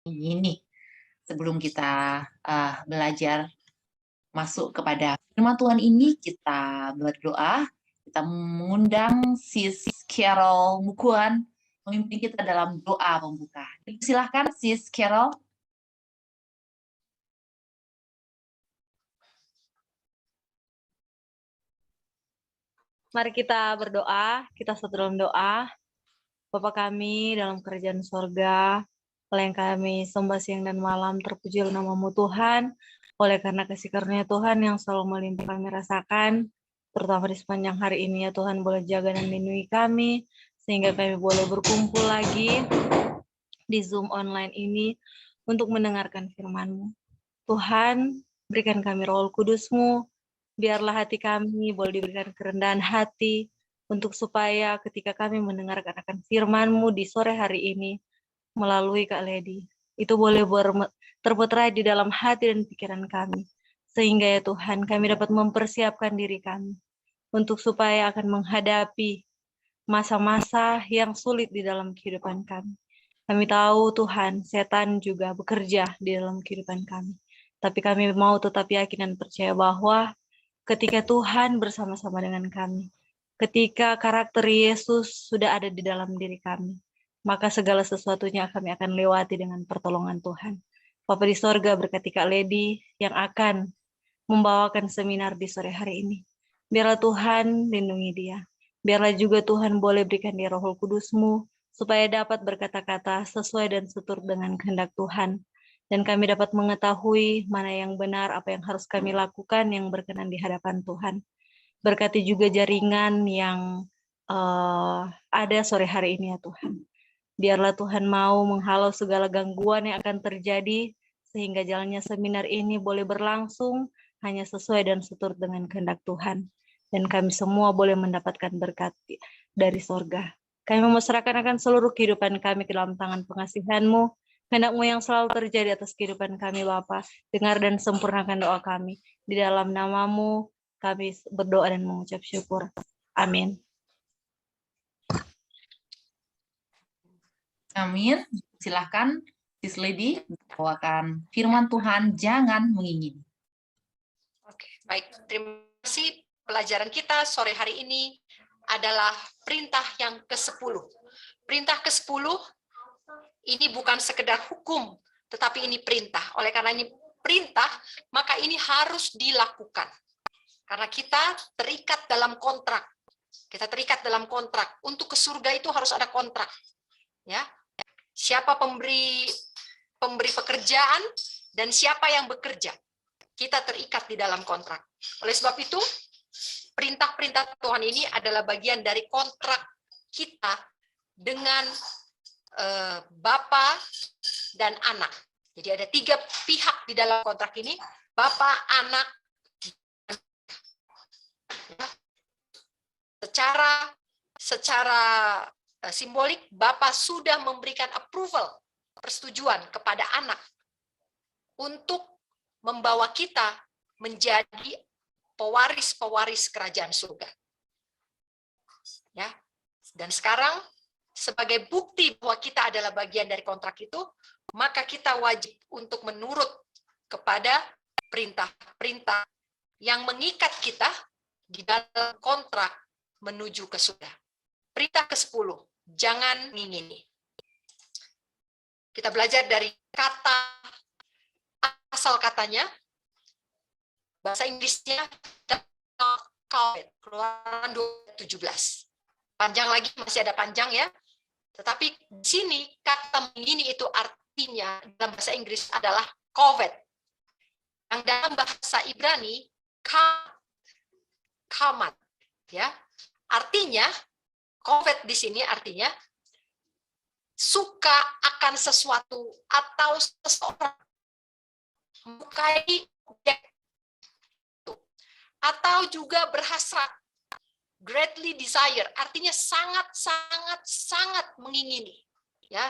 Ini sebelum kita belajar masuk kepada firman Tuhan ini, kita berdoa, kita mengundang Sis Carol Mukuan memimpin kita dalam doa pembuka. Silahkan Sis Carol. Mari kita berdoa, kita satu dalam doa. Bapa kami dalam kerajaan sorga, yang kami sembah siang dan malam, terpujilah nama-Mu Tuhan, oleh karena kasih karunia Tuhan yang selalu melimpah kami rasakan, terutama di sepanjang hari ini ya Tuhan, boleh jaga dan lindungi kami, sehingga kami boleh berkumpul lagi di Zoom online ini untuk mendengarkan firman-Mu. Tuhan, berikan kami Roh Kudus-Mu, biarlah hati kami boleh diberikan kerendahan hati, untuk supaya ketika kami mendengarkan akan firman-Mu di sore hari ini, melalui Kak Lady, itu boleh terpetrai di dalam hati dan pikiran kami, sehingga ya Tuhan, kami dapat mempersiapkan diri kami, untuk supaya akan menghadapi masa-masa yang sulit di dalam kehidupan kami. Kami tahu Tuhan, setan juga bekerja di dalam kehidupan kami. Tapi kami mau tetap yakin dan percaya bahwa ketika Tuhan bersama-sama dengan kami, ketika karakter Yesus sudah ada di dalam diri kami, maka segala sesuatunya kami akan lewati dengan pertolongan Tuhan. Bapa di sorga, berkati Kak Lady yang akan membawakan seminar di sore hari ini. Biarlah Tuhan lindungi dia. Biarlah juga Tuhan boleh berikan dia Roh Kudus-Mu, supaya dapat berkata-kata sesuai dan seturut dengan kehendak Tuhan. Dan kami dapat mengetahui mana yang benar, apa yang harus kami lakukan yang berkenan di hadapan Tuhan. Berkati juga jaringan yang ada sore hari ini ya Tuhan. Biarlah Tuhan mau menghalau segala gangguan yang akan terjadi, sehingga jalannya seminar ini boleh berlangsung hanya sesuai dan seturut dengan kehendak Tuhan. Dan kami semua boleh mendapatkan berkat dari sorga. Kami memasrahkan akan seluruh kehidupan kami ke dalam tangan pengasihan-Mu, kehendak-Mu yang selalu terjadi atas kehidupan kami, Bapa. Dengar dan sempurnakan doa kami. Di dalam nama-Mu kami berdoa dan mengucap syukur. Amin. Amin. Silahkan Sis Lady bawakan firman Tuhan, jangan mengingini. Oke, baik. Terima kasih. Pelajaran kita sore hari ini adalah perintah yang ke-10. Perintah ke-10 ini bukan sekedar hukum, tetapi ini perintah. Oleh karena ini perintah, maka ini harus dilakukan. Karena kita terikat dalam kontrak. Kita terikat dalam kontrak. Untuk ke surga itu harus ada kontrak. Ya. Siapa pemberi pekerjaan dan siapa yang bekerja. Kita terikat di dalam kontrak. Oleh sebab itu, perintah-perintah Tuhan ini adalah bagian dari kontrak kita dengan Bapa dan anak. Jadi ada 3 pihak di dalam kontrak ini, Bapa, anak. Secara simbolik, Bapa sudah memberikan approval, persetujuan kepada anak untuk membawa kita menjadi pewaris-pewaris kerajaan surga. Ya. Dan sekarang sebagai bukti bahwa kita adalah bagian dari kontrak itu, maka kita wajib untuk menurut kepada perintah-perintah yang mengikat kita di dalam kontrak menuju ke surga. Perintah ke-10, jangan mengingini. Kita belajar dari kata asal katanya, bahasa Inggrisnya covet, Keluaran 17. Panjang lagi, masih ada panjang ya. Tetapi di sini kata mengingini itu artinya dalam bahasa Inggris adalah covet. Yang dalam bahasa Ibrani kamat, ya. Artinya covet di sini artinya suka akan sesuatu atau seseorang, menyukai objek itu, atau juga berhasrat, greatly desire, artinya sangat mengingini. Ya,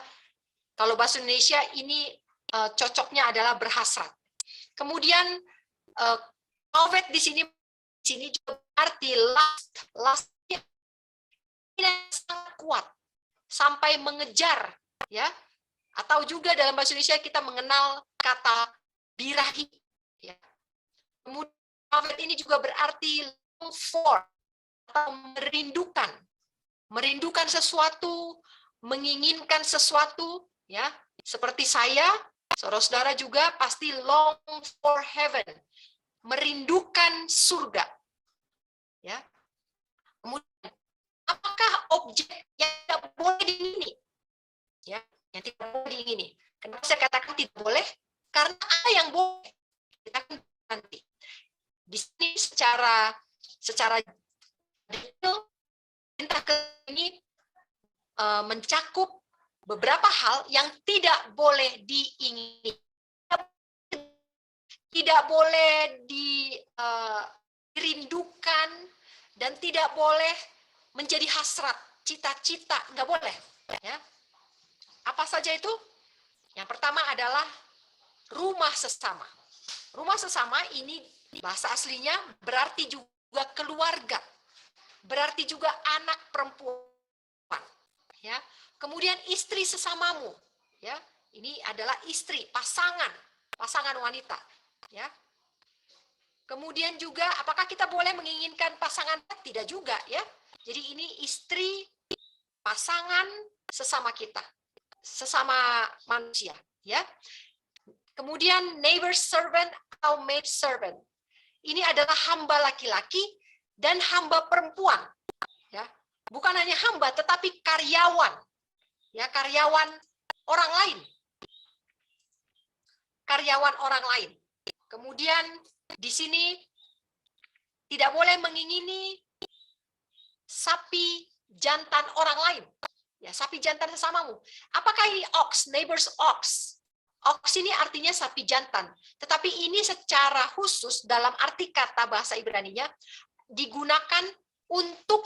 kalau bahasa Indonesia ini cocoknya adalah berhasrat. Kemudian covet di sini juga arti lustnya sangat kuat sampai mengejar, ya, Atau juga dalam bahasa Indonesia kita mengenal kata birahi. Ya. Kemudian covet ini juga berarti long for, atau merindukan. Merindukan sesuatu, menginginkan sesuatu, ya. Seperti saya, saudara-saudara juga pasti long for heaven, merindukan surga. Ya. Kemudian, apakah objek yang tidak boleh diingini? Ya, yang tidak boleh diingini. Kenapa saya katakan tidak boleh? Karena ada yang boleh. Kita akan nanti. Di sini secara detail, perintah ini mencakup beberapa hal yang tidak boleh diingini. Tidak boleh dirindukan, dan tidak boleh menjadi hasrat, cita-cita, nggak boleh. Ya. Apa saja itu? Yang pertama adalah rumah sesama. Rumah sesama ini bahasa aslinya berarti juga keluarga, berarti juga anak perempuan. Ya. Kemudian istri sesamamu. Ya. Ini adalah istri, pasangan wanita. Ya. Kemudian juga, apakah kita boleh menginginkan pasangan? Tidak juga, ya. Jadi ini istri, pasangan sesama kita, sesama manusia, ya. Kemudian neighbor servant atau maid servant. Ini adalah hamba laki-laki dan hamba perempuan, ya. Bukan hanya hamba, tetapi karyawan, ya, karyawan orang lain, karyawan orang lain. Kemudian di sini tidak boleh mengingini sapi jantan orang lain. Ya, sapi jantan sesamamu. Apakah ini ox, neighbor's ox? Ox ini artinya sapi jantan. Tetapi ini secara khusus dalam arti kata bahasa Ibrani-nya digunakan untuk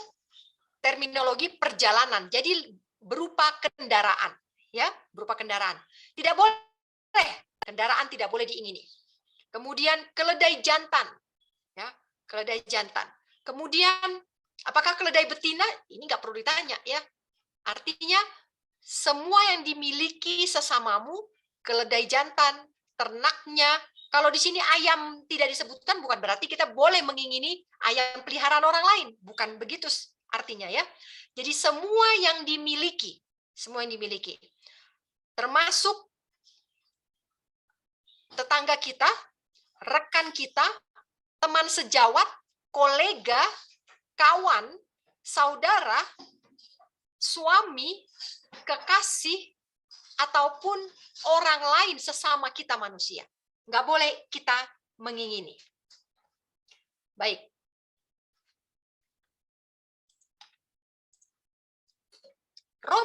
terminologi perjalanan. Jadi berupa kendaraan, ya, berupa kendaraan. Tidak boleh, kendaraan tidak boleh diingini. Kemudian keledai jantan, ya, keledai jantan. Kemudian apakah keledai betina? Ini nggak perlu ditanya, ya. Artinya semua yang dimiliki sesamamu, keledai jantan, ternaknya. Kalau di sini ayam tidak disebutkan, bukan berarti kita boleh mengingini ayam peliharaan orang lain, bukan begitu artinya, ya. Jadi semua yang dimiliki, termasuk tetangga kita, rekan kita, teman sejawat, kolega, kawan, saudara, suami, kekasih, ataupun orang lain sesama kita manusia. Nggak boleh kita mengingini. Baik. Roh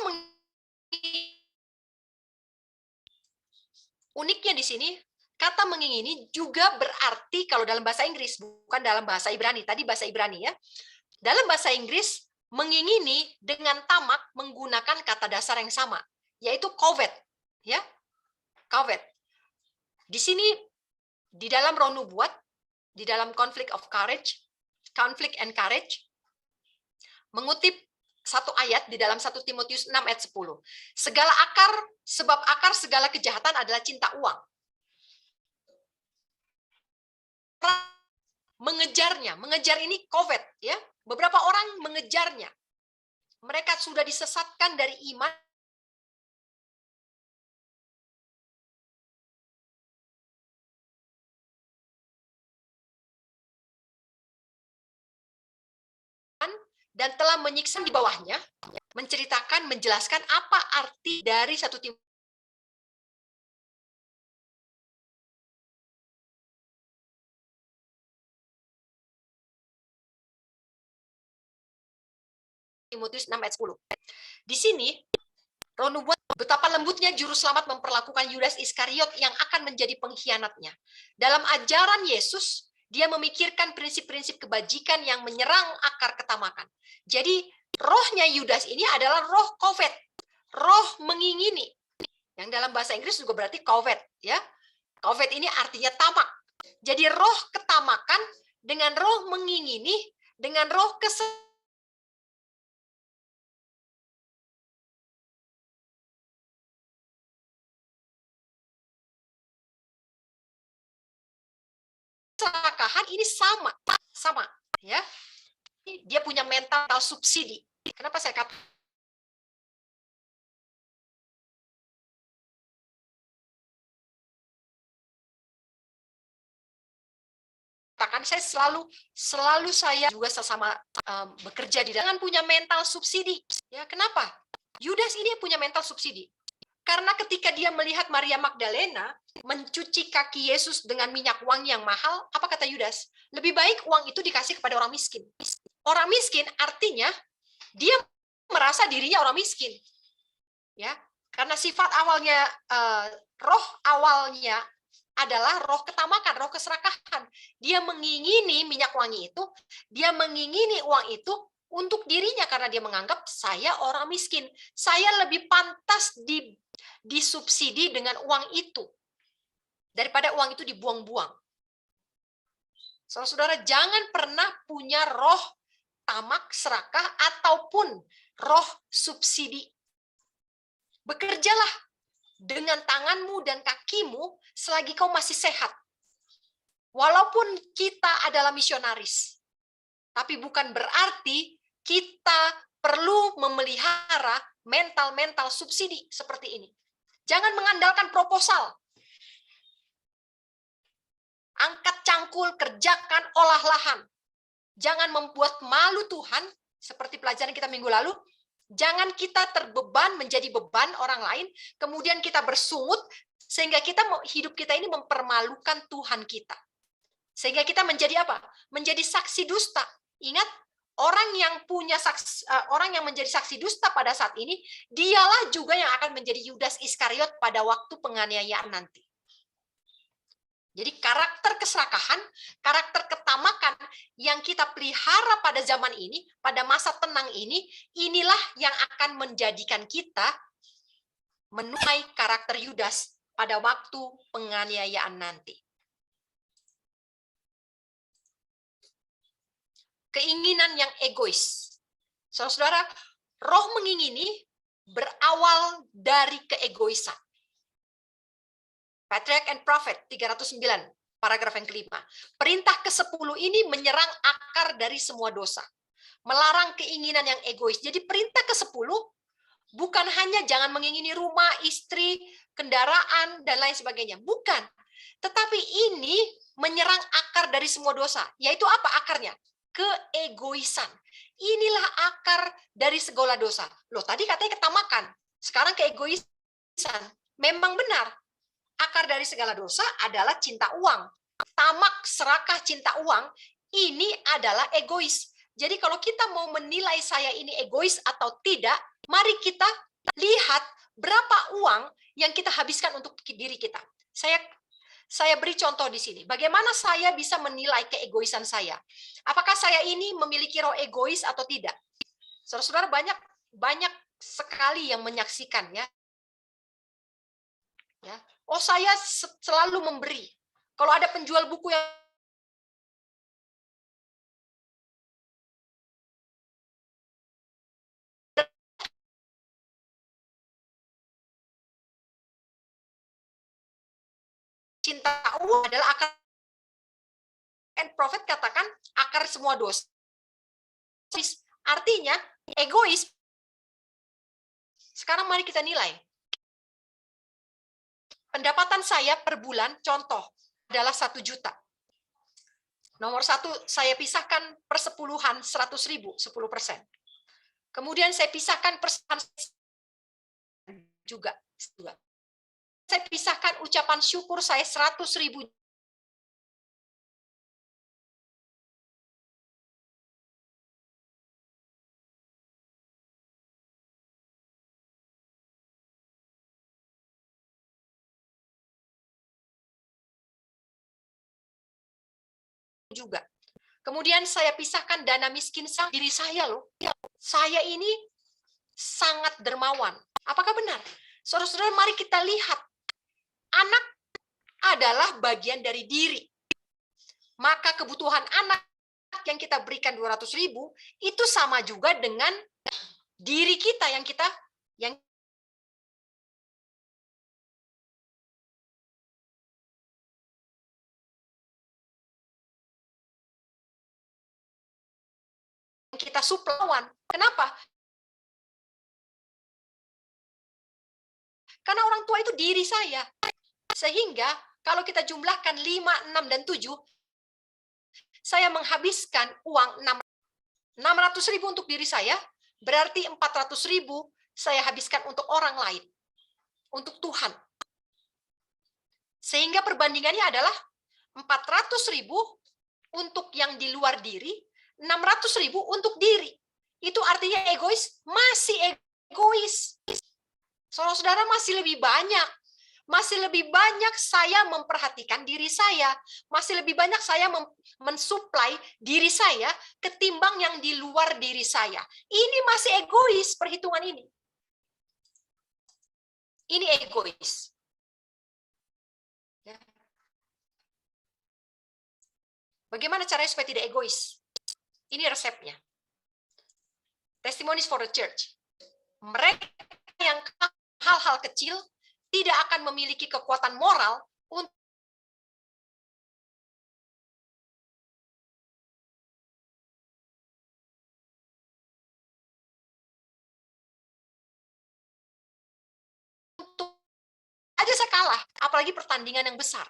uniknya di sini, kata mengingini juga berarti kalau dalam bahasa Inggris, bukan dalam bahasa Ibrani. Tadi bahasa Ibrani, ya. Dalam bahasa Inggris, mengingini dengan tamak menggunakan kata dasar yang sama, yaitu covet, ya. Covet. Di sini di dalam Roh Nubuat, di dalam Conflict and Courage, mengutip satu ayat di dalam 1 Timotius 6 ayat 10. Sebab akar segala kejahatan adalah cinta uang. Mengejar ini covet, ya. Beberapa orang mengejarnya. Mereka sudah disesatkan dari iman dan telah menyiksa di bawahnya, menjelaskan apa arti dari 1 Timotius 6 ayat 10. Di sini, Roh Nubuat betapa lembutnya juru selamat memperlakukan Yudas Iskariot yang akan menjadi pengkhianatnya. Dalam ajaran Yesus, dia memikirkan prinsip-prinsip kebajikan yang menyerang akar ketamakan. Jadi, rohnya Yudas ini adalah roh covet, roh mengingini. Yang dalam bahasa Inggris juga berarti covet, ya. Covet ini artinya tamak. Jadi roh ketamakan dengan roh mengingini, dengan roh keserakahan ini sama, ya. Dia punya mental subsidi. Kenapa saya katakan saya selalu saya juga sama bekerja di dalam punya mental subsidi. Ya, kenapa? Yudas ini punya mental subsidi. Karena ketika dia melihat Maria Magdalena mencuci kaki Yesus dengan minyak wangi yang mahal, apa kata Yudas? Lebih baik uang itu dikasih kepada orang miskin. Orang miskin artinya dia merasa dirinya orang miskin. Ya, karena sifat awalnya roh awalnya adalah roh ketamakan, roh keserakahan. Dia mengingini minyak wangi itu, dia mengingini uang itu untuk dirinya karena dia menganggap saya orang miskin. Saya lebih pantas disubsidi dengan uang itu daripada uang itu dibuang-buang. Saudara-saudara, jangan pernah punya roh tamak, serakah, ataupun roh subsidi. Bekerjalah dengan tanganmu dan kakimu selagi kau masih sehat. Walaupun kita adalah misionaris, tapi bukan berarti kita perlu memelihara mental-mental subsidi seperti ini. Jangan mengandalkan proposal. Angkat cangkul, kerjakan, olah lahan. Jangan membuat malu Tuhan, seperti pelajaran kita minggu lalu. Jangan kita terbeban menjadi beban orang lain, kemudian kita bersungut, sehingga hidup kita ini mempermalukan Tuhan kita. Sehingga kita menjadi apa? Menjadi saksi dusta. Ingat, orang yang menjadi saksi dusta pada saat ini, dialah juga yang akan menjadi Yudas Iskariot pada waktu penganiayaan nanti. Jadi karakter keserakahan, karakter ketamakan yang kita pelihara pada zaman ini, pada masa tenang ini, inilah yang akan menjadikan kita menuai karakter Yudas pada waktu penganiayaan nanti. Keinginan yang egois. Saudara-saudara, roh mengingini berawal dari keegoisan. Patriarch and Prophet 309, paragraf yang kelima. Perintah ke-10 ini menyerang akar dari semua dosa. Melarang keinginan yang egois. Jadi perintah ke-10 bukan hanya jangan mengingini rumah, istri, kendaraan, dan lain sebagainya. Bukan. Tetapi ini menyerang akar dari semua dosa. Yaitu apa akarnya? Keegoisan. Inilah akar dari segala dosa. Loh, tadi katanya ketamakan. Sekarang keegoisan. Memang benar. Akar dari segala dosa adalah cinta uang. Tamak, serakah, cinta uang, ini adalah egois. Jadi kalau kita mau menilai saya ini egois atau tidak, mari kita lihat berapa uang yang kita habiskan untuk diri kita. Saya beri contoh di sini. Bagaimana saya bisa menilai keegoisan saya? Apakah saya ini memiliki roh egois atau tidak? Saudara-saudara, banyak sekali yang menyaksikan ya. Oh, saya selalu memberi. Kalau ada penjual buku yang cinta uang adalah akar, and Prophet katakan akar semua dosa. Artinya egois. Sekarang mari kita nilai. Pendapatan saya per bulan, contoh, adalah 1 juta. Nomor 1, saya pisahkan persepuluhan 100.000, 10%. Kemudian saya pisahkan persen juga. Saya pisahkan ucapan syukur saya 100.000. Juga. Kemudian saya pisahkan dana miskin diri saya loh. Saya ini sangat dermawan. Apakah benar? Saudara-saudara, mari kita lihat. Anak adalah bagian dari diri. Maka kebutuhan anak yang kita berikan 200.000 itu sama juga dengan diri kita yang kita suplawan. Kenapa? Karena orang tua itu diri saya. Sehingga kalau kita jumlahkan 5, 6, dan 7, saya menghabiskan uang 600.000 untuk diri saya, berarti 400.000 saya habiskan untuk orang lain, untuk Tuhan. Sehingga perbandingannya adalah 400.000 untuk yang di luar diri, 600.000 untuk diri. Itu artinya egois? Masih egois. Saudara-saudara, masih lebih banyak. Masih lebih banyak saya memperhatikan diri saya. Masih lebih banyak saya mensuplai diri saya ketimbang yang di luar diri saya. Ini masih egois perhitungan ini. Ini egois. Ya. Bagaimana caranya supaya tidak egois? Ini resepnya. Testimonies for the Church. Mereka yang hal-hal kecil tidak akan memiliki kekuatan moral untuk aja saya kalah, apalagi pertandingan yang besar.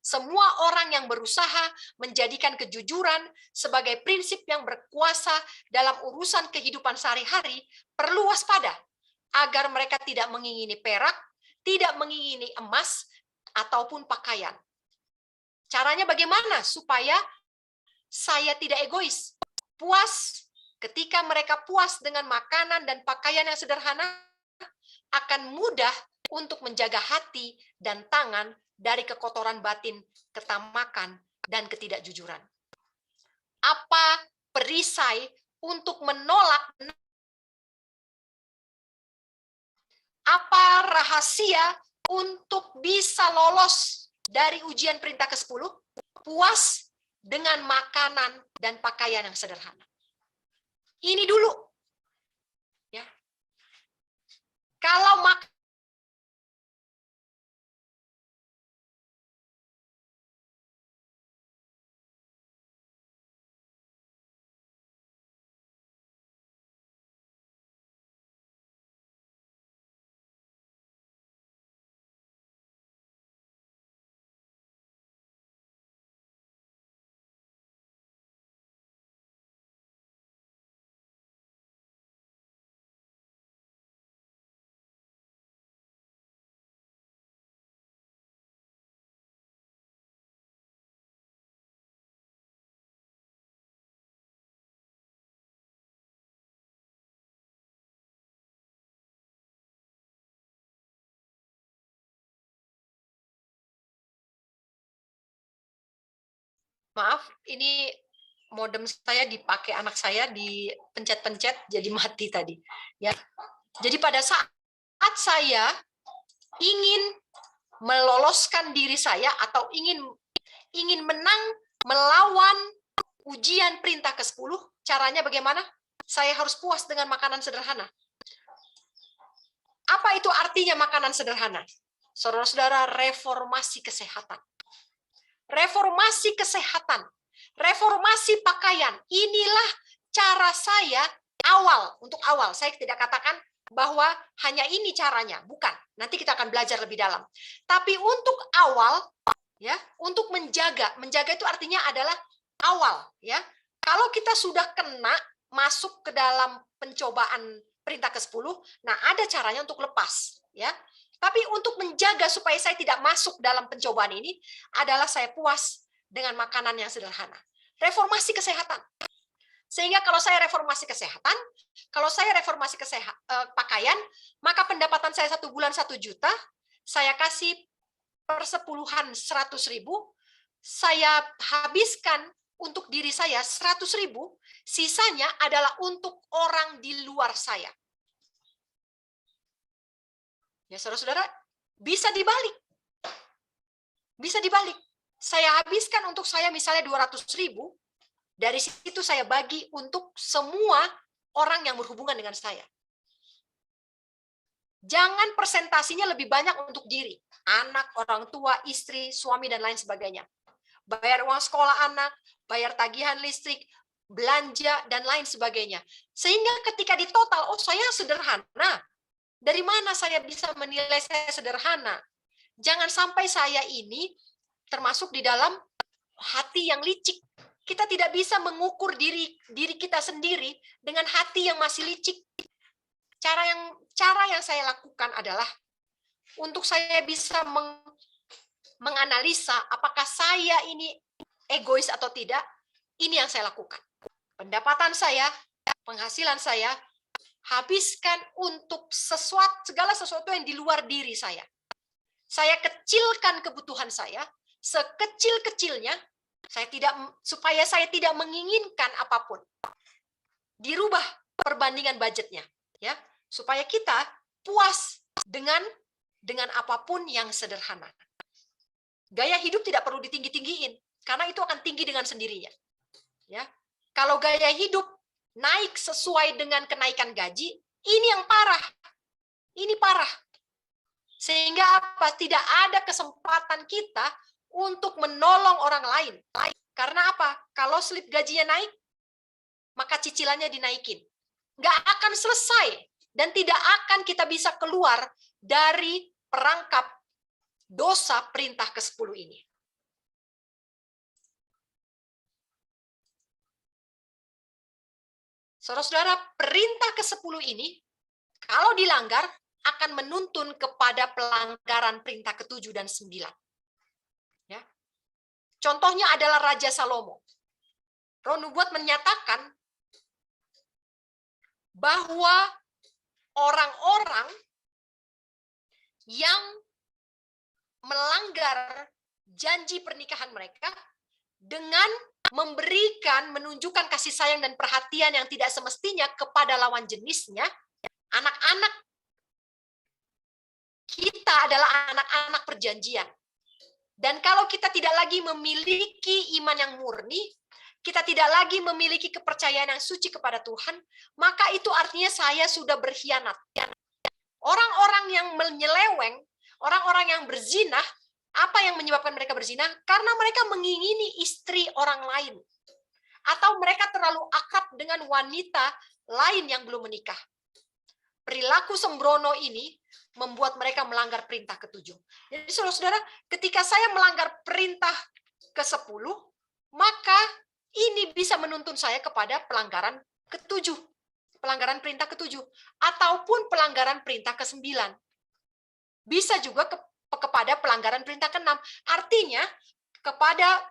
Semua orang yang berusaha menjadikan kejujuran sebagai prinsip yang berkuasa dalam urusan kehidupan sehari-hari perlu waspada agar mereka tidak mengingini perak, tidak mengingini emas, ataupun pakaian. Caranya bagaimana supaya saya tidak egois? Puas, ketika mereka puas dengan makanan dan pakaian yang sederhana, akan mudah untuk menjaga hati dan tangan dari kekotoran batin, ketamakan, dan ketidakjujuran. Apa perisai untuk menolak? Apa rahasia untuk bisa lolos dari ujian perintah ke-10? Puas dengan makanan dan pakaian yang sederhana. Ini dulu. Ya. Kalau maaf, ini modem saya dipakai anak saya, dipencet-pencet jadi mati tadi. Ya. Jadi pada saat saya ingin meloloskan diri saya atau ingin menang melawan ujian perintah ke-10, caranya bagaimana? Saya harus puas dengan makanan sederhana. Apa itu artinya makanan sederhana? Saudara-saudara, reformasi kesehatan. Reformasi kesehatan, reformasi pakaian. Inilah cara saya untuk awal. Saya tidak katakan bahwa hanya ini caranya, bukan. Nanti kita akan belajar lebih dalam. Tapi untuk awal, ya, untuk menjaga itu artinya adalah awal, ya. Kalau kita sudah kena masuk ke dalam pencobaan perintah ke-10, nah ada caranya untuk lepas, ya. Tapi untuk menjaga supaya saya tidak masuk dalam pencobaan ini adalah saya puas dengan makanan yang sederhana. Reformasi kesehatan. Sehingga kalau saya reformasi kesehatan, kalau saya reformasi pakaian, maka pendapatan saya 1 bulan 1 juta, saya kasih persepuluhan 100.000, saya habiskan untuk diri saya 100.000, sisanya adalah untuk orang di luar saya. Ya, saudara-saudara, bisa dibalik. Bisa dibalik. Saya habiskan untuk saya misalnya 200.000, dari situ saya bagi untuk semua orang yang berhubungan dengan saya. Jangan presentasinya lebih banyak untuk diri. Anak, orang tua, istri, suami, dan lain sebagainya. Bayar uang sekolah anak, bayar tagihan listrik, belanja, dan lain sebagainya. Sehingga ketika di total, oh saya sederhana. Dari mana saya bisa menilai saya sederhana? Jangan sampai saya ini termasuk di dalam hati yang licik. Kita tidak bisa mengukur diri kita sendiri dengan hati yang masih licik. Cara yang saya lakukan adalah untuk saya bisa menganalisa apakah saya ini egois atau tidak. Ini yang saya lakukan. Pendapatan saya, penghasilan saya, habiskan untuk segala sesuatu yang di luar diri saya. Saya kecilkan kebutuhan saya sekecil-kecilnya, supaya saya tidak menginginkan apapun. Dirubah perbandingan budgetnya, ya, supaya kita puas dengan apapun yang sederhana. Gaya hidup tidak perlu ditinggi-tinggiin, karena itu akan tinggi dengan sendirinya. Ya, kalau gaya hidup naik sesuai dengan kenaikan gaji, ini yang parah. Ini parah. Sehingga apa? Tidak ada kesempatan kita untuk menolong orang lain. Karena apa? Kalau slip gajinya naik, maka cicilannya dinaikin. Nggak akan selesai. Dan tidak akan kita bisa keluar dari perangkap dosa perintah ke-10 ini. Saudara-saudara, perintah ke-10 ini, kalau dilanggar, akan menuntun kepada pelanggaran perintah ke-7 dan 9. Ya. Contohnya adalah Raja Salomo. Roh Nubuat menyatakan bahwa orang-orang yang melanggar janji pernikahan mereka dengan menunjukkan kasih sayang dan perhatian yang tidak semestinya kepada lawan jenisnya, anak-anak kita adalah anak-anak perjanjian. Dan kalau kita tidak lagi memiliki iman yang murni, kita tidak lagi memiliki kepercayaan yang suci kepada Tuhan, maka itu artinya saya sudah berkhianat. Orang-orang yang menyeleweng, orang-orang yang berzina, apa yang menyebabkan mereka berzina? Karena mereka mengingini istri orang lain. Atau mereka terlalu akrab dengan wanita lain yang belum menikah. Perilaku sembrono ini membuat mereka melanggar perintah ke-7. Jadi saudara-saudara, ketika saya melanggar perintah ke-10, maka ini bisa menuntun saya kepada pelanggaran ke-7. Pelanggaran perintah ke-7. Ataupun pelanggaran perintah ke-9. Bisa juga kepada pelanggaran perintah ke-6. Artinya, kepada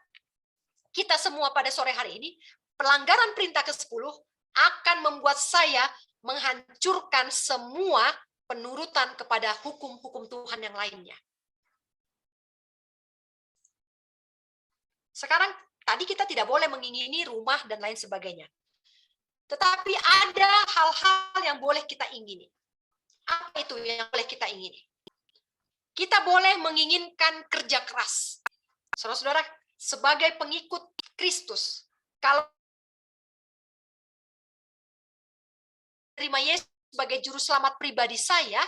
kita semua pada sore hari ini, pelanggaran perintah ke-10 akan membuat saya menghancurkan semua penurutan kepada hukum-hukum Tuhan yang lainnya. Sekarang, tadi kita tidak boleh mengingini rumah dan lain sebagainya. Tetapi ada hal-hal yang boleh kita ingini. Apa itu yang boleh kita ingini? Kita boleh menginginkan kerja keras. Saudara-saudara, sebagai pengikut Kristus, kalau terima Yesus sebagai juru selamat pribadi saya,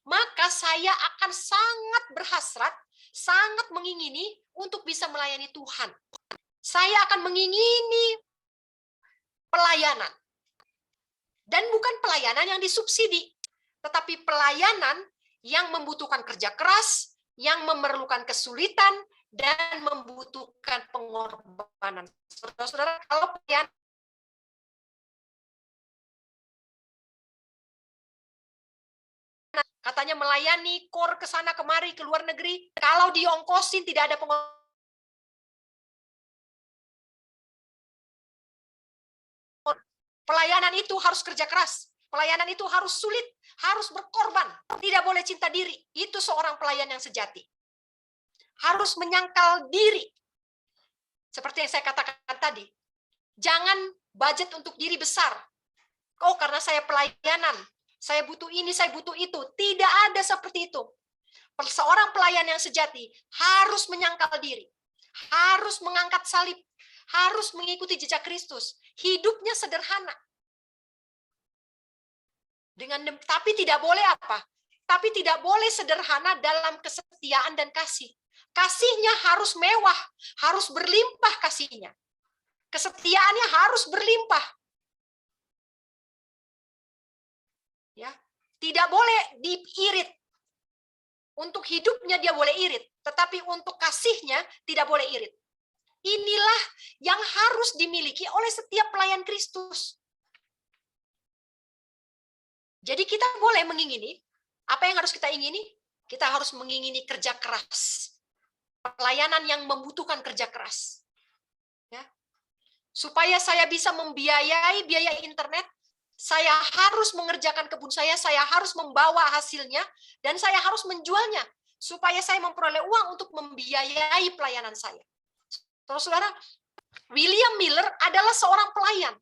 maka saya akan sangat berhasrat, sangat mengingini untuk bisa melayani Tuhan. Saya akan mengingini pelayanan. Dan bukan pelayanan yang disubsidi, tetapi pelayanan yang membutuhkan kerja keras, yang memerlukan kesulitan, dan membutuhkan pengorbanan. Saudara-saudara, kalau pelayanan katanya melayani kor ke sana kemari ke luar negeri, kalau diongkosin tidak ada pengorbanan. Pelayanan itu harus kerja keras. Pelayanan itu harus sulit, harus berkorban. Tidak boleh cinta diri. Itu seorang pelayan yang sejati. Harus menyangkal diri. Seperti yang saya katakan tadi. Jangan budget untuk diri besar. Oh, karena saya pelayanan. Saya butuh ini, saya butuh itu. Tidak ada seperti itu. Seorang pelayan yang sejati harus menyangkal diri. Harus mengangkat salib. Harus mengikuti jejak Kristus. Hidupnya sederhana. Tapi tidak boleh apa? Tapi tidak boleh sederhana dalam kesetiaan dan kasih. Kasihnya harus mewah, harus berlimpah kasihnya. Kesetiaannya harus berlimpah. Ya, tidak boleh diirit. Untuk hidupnya dia boleh irit, tetapi untuk kasihnya tidak boleh irit. Inilah yang harus dimiliki oleh setiap pelayan Kristus. Jadi kita boleh mengingini, apa yang harus kita ingini? Kita harus mengingini kerja keras. Pelayanan yang membutuhkan kerja keras. Ya. Supaya saya bisa membiayai biaya internet, saya harus mengerjakan kebun saya harus membawa hasilnya, dan saya harus menjualnya, supaya saya memperoleh uang untuk membiayai pelayanan saya. Saudara, William Miller adalah seorang pelayan.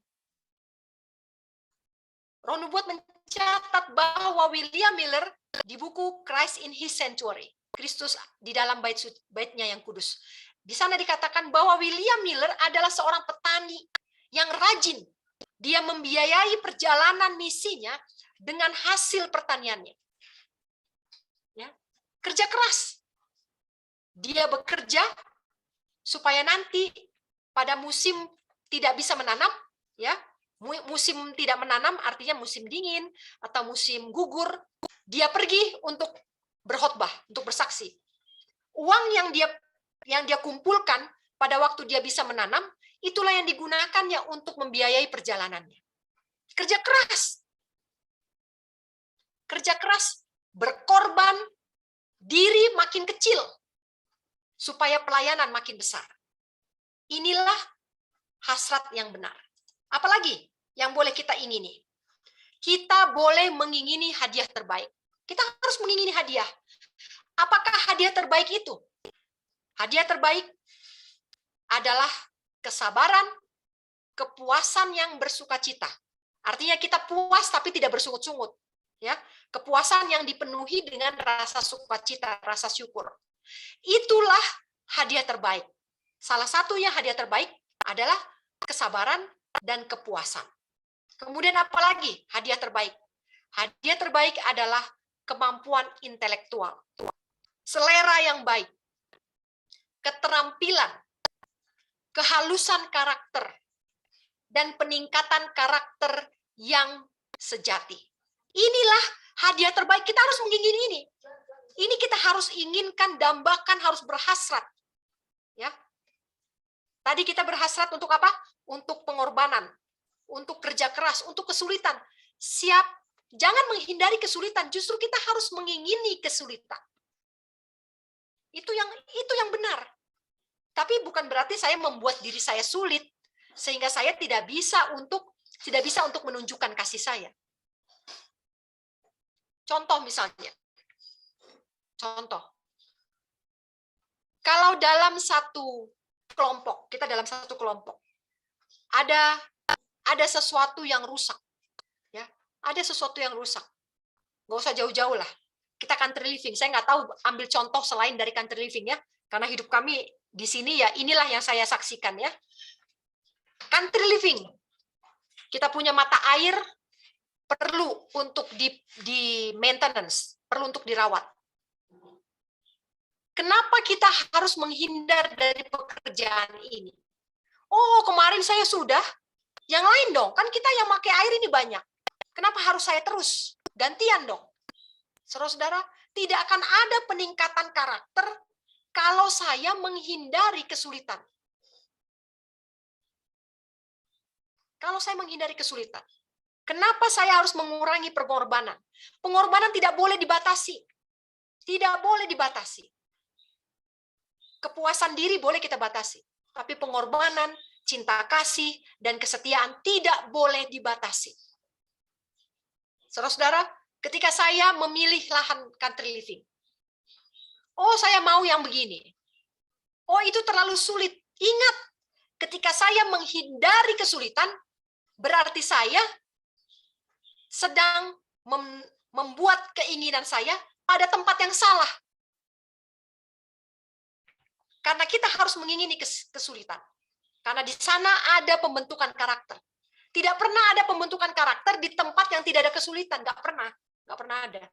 Ron Nubuat mencatat bahwa William Miller di buku Christ in His Sanctuary, Kristus di dalam baitnya yang kudus, di sana dikatakan bahwa William Miller adalah seorang petani yang rajin. Dia membiayai perjalanan misinya dengan hasil pertaniannya. Ya, kerja keras. Dia bekerja supaya nanti pada musim tidak bisa menanam, ya, musim tidak menanam artinya musim dingin atau musim gugur, dia pergi untuk berkhotbah, untuk bersaksi. Uang yang dia kumpulkan pada waktu dia bisa menanam, itulah yang digunakannya untuk membiayai perjalanannya. Kerja keras. Kerja keras, berkorban diri makin kecil supaya pelayanan makin besar. Inilah hasrat yang benar. Apalagi yang boleh kita ingini? Kita boleh mengingini hadiah terbaik. Kita harus mengingini hadiah. Apakah hadiah terbaik itu? Hadiah terbaik adalah kesabaran, kepuasan yang bersukacita. Artinya kita puas tapi tidak bersungut-sungut. Ya, kepuasan yang dipenuhi dengan rasa sukacita, rasa syukur. Itulah hadiah terbaik. Salah satunya hadiah terbaik adalah kesabaran dan kepuasan. Kemudian apa lagi hadiah terbaik? Hadiah terbaik adalah kemampuan intelektual, selera yang baik, keterampilan, kehalusan karakter, dan peningkatan karakter yang sejati. Inilah hadiah terbaik. Kita harus mengingini ini. Ini kita harus inginkan, dambakan, harus berhasrat. Ya. Tadi kita berhasrat untuk apa? Untuk pengorbanan, untuk kerja keras, untuk kesulitan. Siap, jangan menghindari kesulitan, justru kita harus mengingini kesulitan. Itu yang benar. Tapi bukan berarti saya membuat diri saya sulit sehingga saya tidak bisa untuk menunjukkan kasih saya. Contoh misalnya. Contoh. Kalau dalam satu kelompok, kita dalam satu kelompok, ada sesuatu yang rusak. Ya, ada sesuatu yang rusak. Nggak usah jauh-jauh lah. Kita country living. Saya nggak tahu ambil contoh selain dari country living ya. Karena hidup kami di sini ya inilah yang saya saksikan ya. Country living. Kita punya mata air perlu untuk di maintenance, perlu untuk dirawat. Kenapa kita harus menghindar dari pekerjaan ini? Oh, kemarin saya sudah. Yang lain dong, kan kita yang pakai air ini banyak. Kenapa harus saya terus? Gantian dong. Saudara-saudara, tidak akan ada peningkatan karakter kalau saya menghindari kesulitan. Kalau saya menghindari kesulitan. Kenapa saya harus mengurangi pengorbanan? Pengorbanan tidak boleh dibatasi. Tidak boleh dibatasi. Kepuasan diri boleh kita batasi. Tapi pengorbanan, cinta kasih, dan kesetiaan tidak boleh dibatasi. Saudara-saudara, ketika saya memilih lahan country living, oh saya mau yang begini. Oh itu terlalu sulit. Ingat, ketika saya menghindari kesulitan, berarti saya sedang membuat keinginan saya pada tempat yang salah. Karena kita harus mengingini kesulitan. Karena di sana ada pembentukan karakter. Tidak pernah ada pembentukan karakter di tempat yang tidak ada kesulitan. Nggak pernah ada.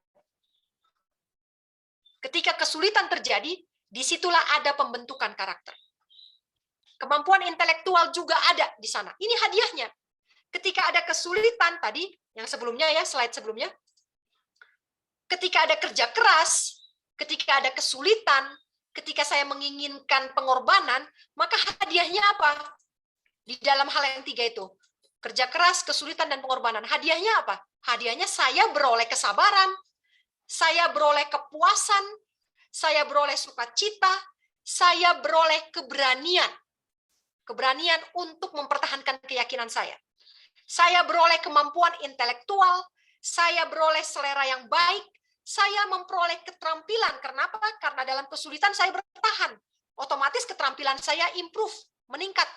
Ketika kesulitan terjadi, disitulah ada pembentukan karakter. Kemampuan intelektual juga ada di sana. Ini hadiahnya. Ketika ada kesulitan tadi, yang sebelumnya ya, slide sebelumnya. Ketika ada kerja keras, ketika ada kesulitan, ketika saya menginginkan pengorbanan, maka hadiahnya apa? Di dalam hal yang 3 itu. Kerja keras, kesulitan, dan pengorbanan. Hadiahnya apa? Hadiahnya saya beroleh kesabaran, saya beroleh kepuasan, saya beroleh sukacita, saya beroleh keberanian. Keberanian untuk mempertahankan keyakinan saya. Saya beroleh kemampuan intelektual, saya beroleh selera yang baik, saya memperoleh keterampilan. Kenapa? Karena dalam kesulitan saya bertahan. Otomatis keterampilan saya improve, meningkat.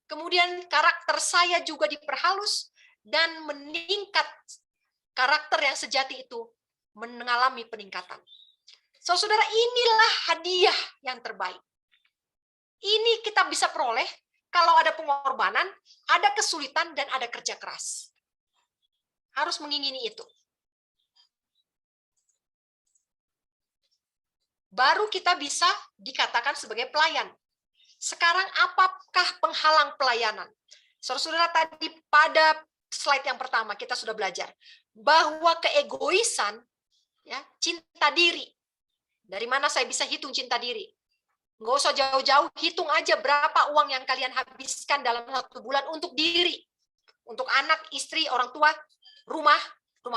Kemudian karakter saya juga diperhalus dan meningkat. Karakter yang sejati itu mengalami peningkatan. Saudara, inilah hadiah yang terbaik. Ini kita bisa peroleh kalau ada pengorbanan, ada kesulitan, dan ada kerja keras. Harus mengingini itu. Baru kita bisa dikatakan sebagai pelayan. Sekarang apakah penghalang pelayanan? Saudara-saudara, tadi pada slide yang pertama kita sudah belajar bahwa keegoisan, ya, cinta diri. Dari mana saya bisa hitung cinta diri? Nggak usah jauh-jauh, hitung aja berapa uang yang kalian habiskan dalam 1 bulan untuk diri. Untuk anak, istri, orang tua, rumah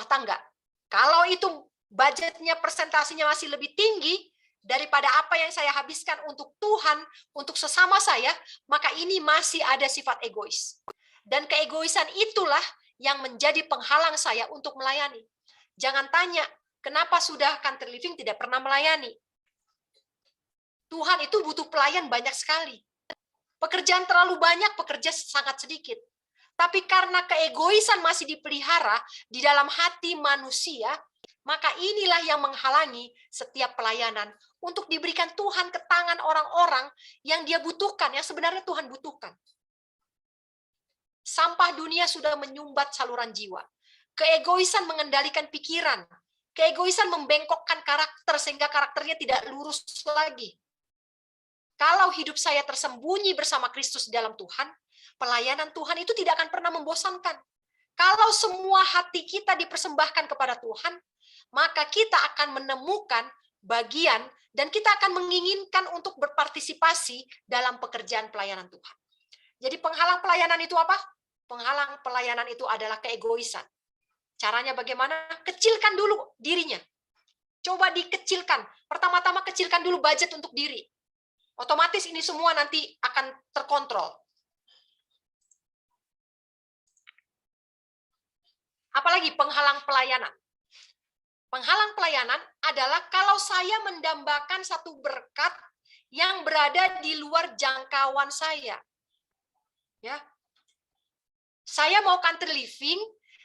tangga. Kalau itu budgetnya, persentasinya masih lebih tinggi daripada apa yang saya habiskan untuk Tuhan, untuk sesama saya, maka ini masih ada sifat egois. Dan keegoisan itulah yang menjadi penghalang saya untuk melayani. Jangan tanya, kenapa sudah Country Living tidak pernah melayani? Tuhan itu butuh pelayan banyak sekali. Pekerjaan terlalu banyak, pekerja sangat sedikit. Tapi karena keegoisan masih dipelihara di dalam hati manusia, maka inilah yang menghalangi setiap pelayanan untuk diberikan Tuhan ke tangan orang-orang yang dia butuhkan, yang sebenarnya Tuhan butuhkan. Sampah dunia sudah menyumbat saluran jiwa. Keegoisan mengendalikan pikiran. Keegoisan membengkokkan karakter sehingga karakternya tidak lurus lagi. Kalau hidup saya tersembunyi bersama Kristus di dalam Tuhan, pelayanan Tuhan itu tidak akan pernah membosankan. Kalau semua hati kita dipersembahkan kepada Tuhan, maka kita akan menemukan bagian dan kita akan menginginkan untuk berpartisipasi dalam pekerjaan pelayanan Tuhan. Jadi penghalang pelayanan itu apa? Penghalang pelayanan itu adalah keegoisan. Caranya bagaimana? Kecilkan dulu dirinya. Coba dikecilkan. Pertama-tama kecilkan dulu budget untuk diri. Otomatis ini semua nanti akan terkontrol. Apalagi penghalang pelayanan. Penghalang pelayanan adalah kalau saya mendambakan satu berkat yang berada di luar jangkauan saya. Ya. Saya mau Country Living,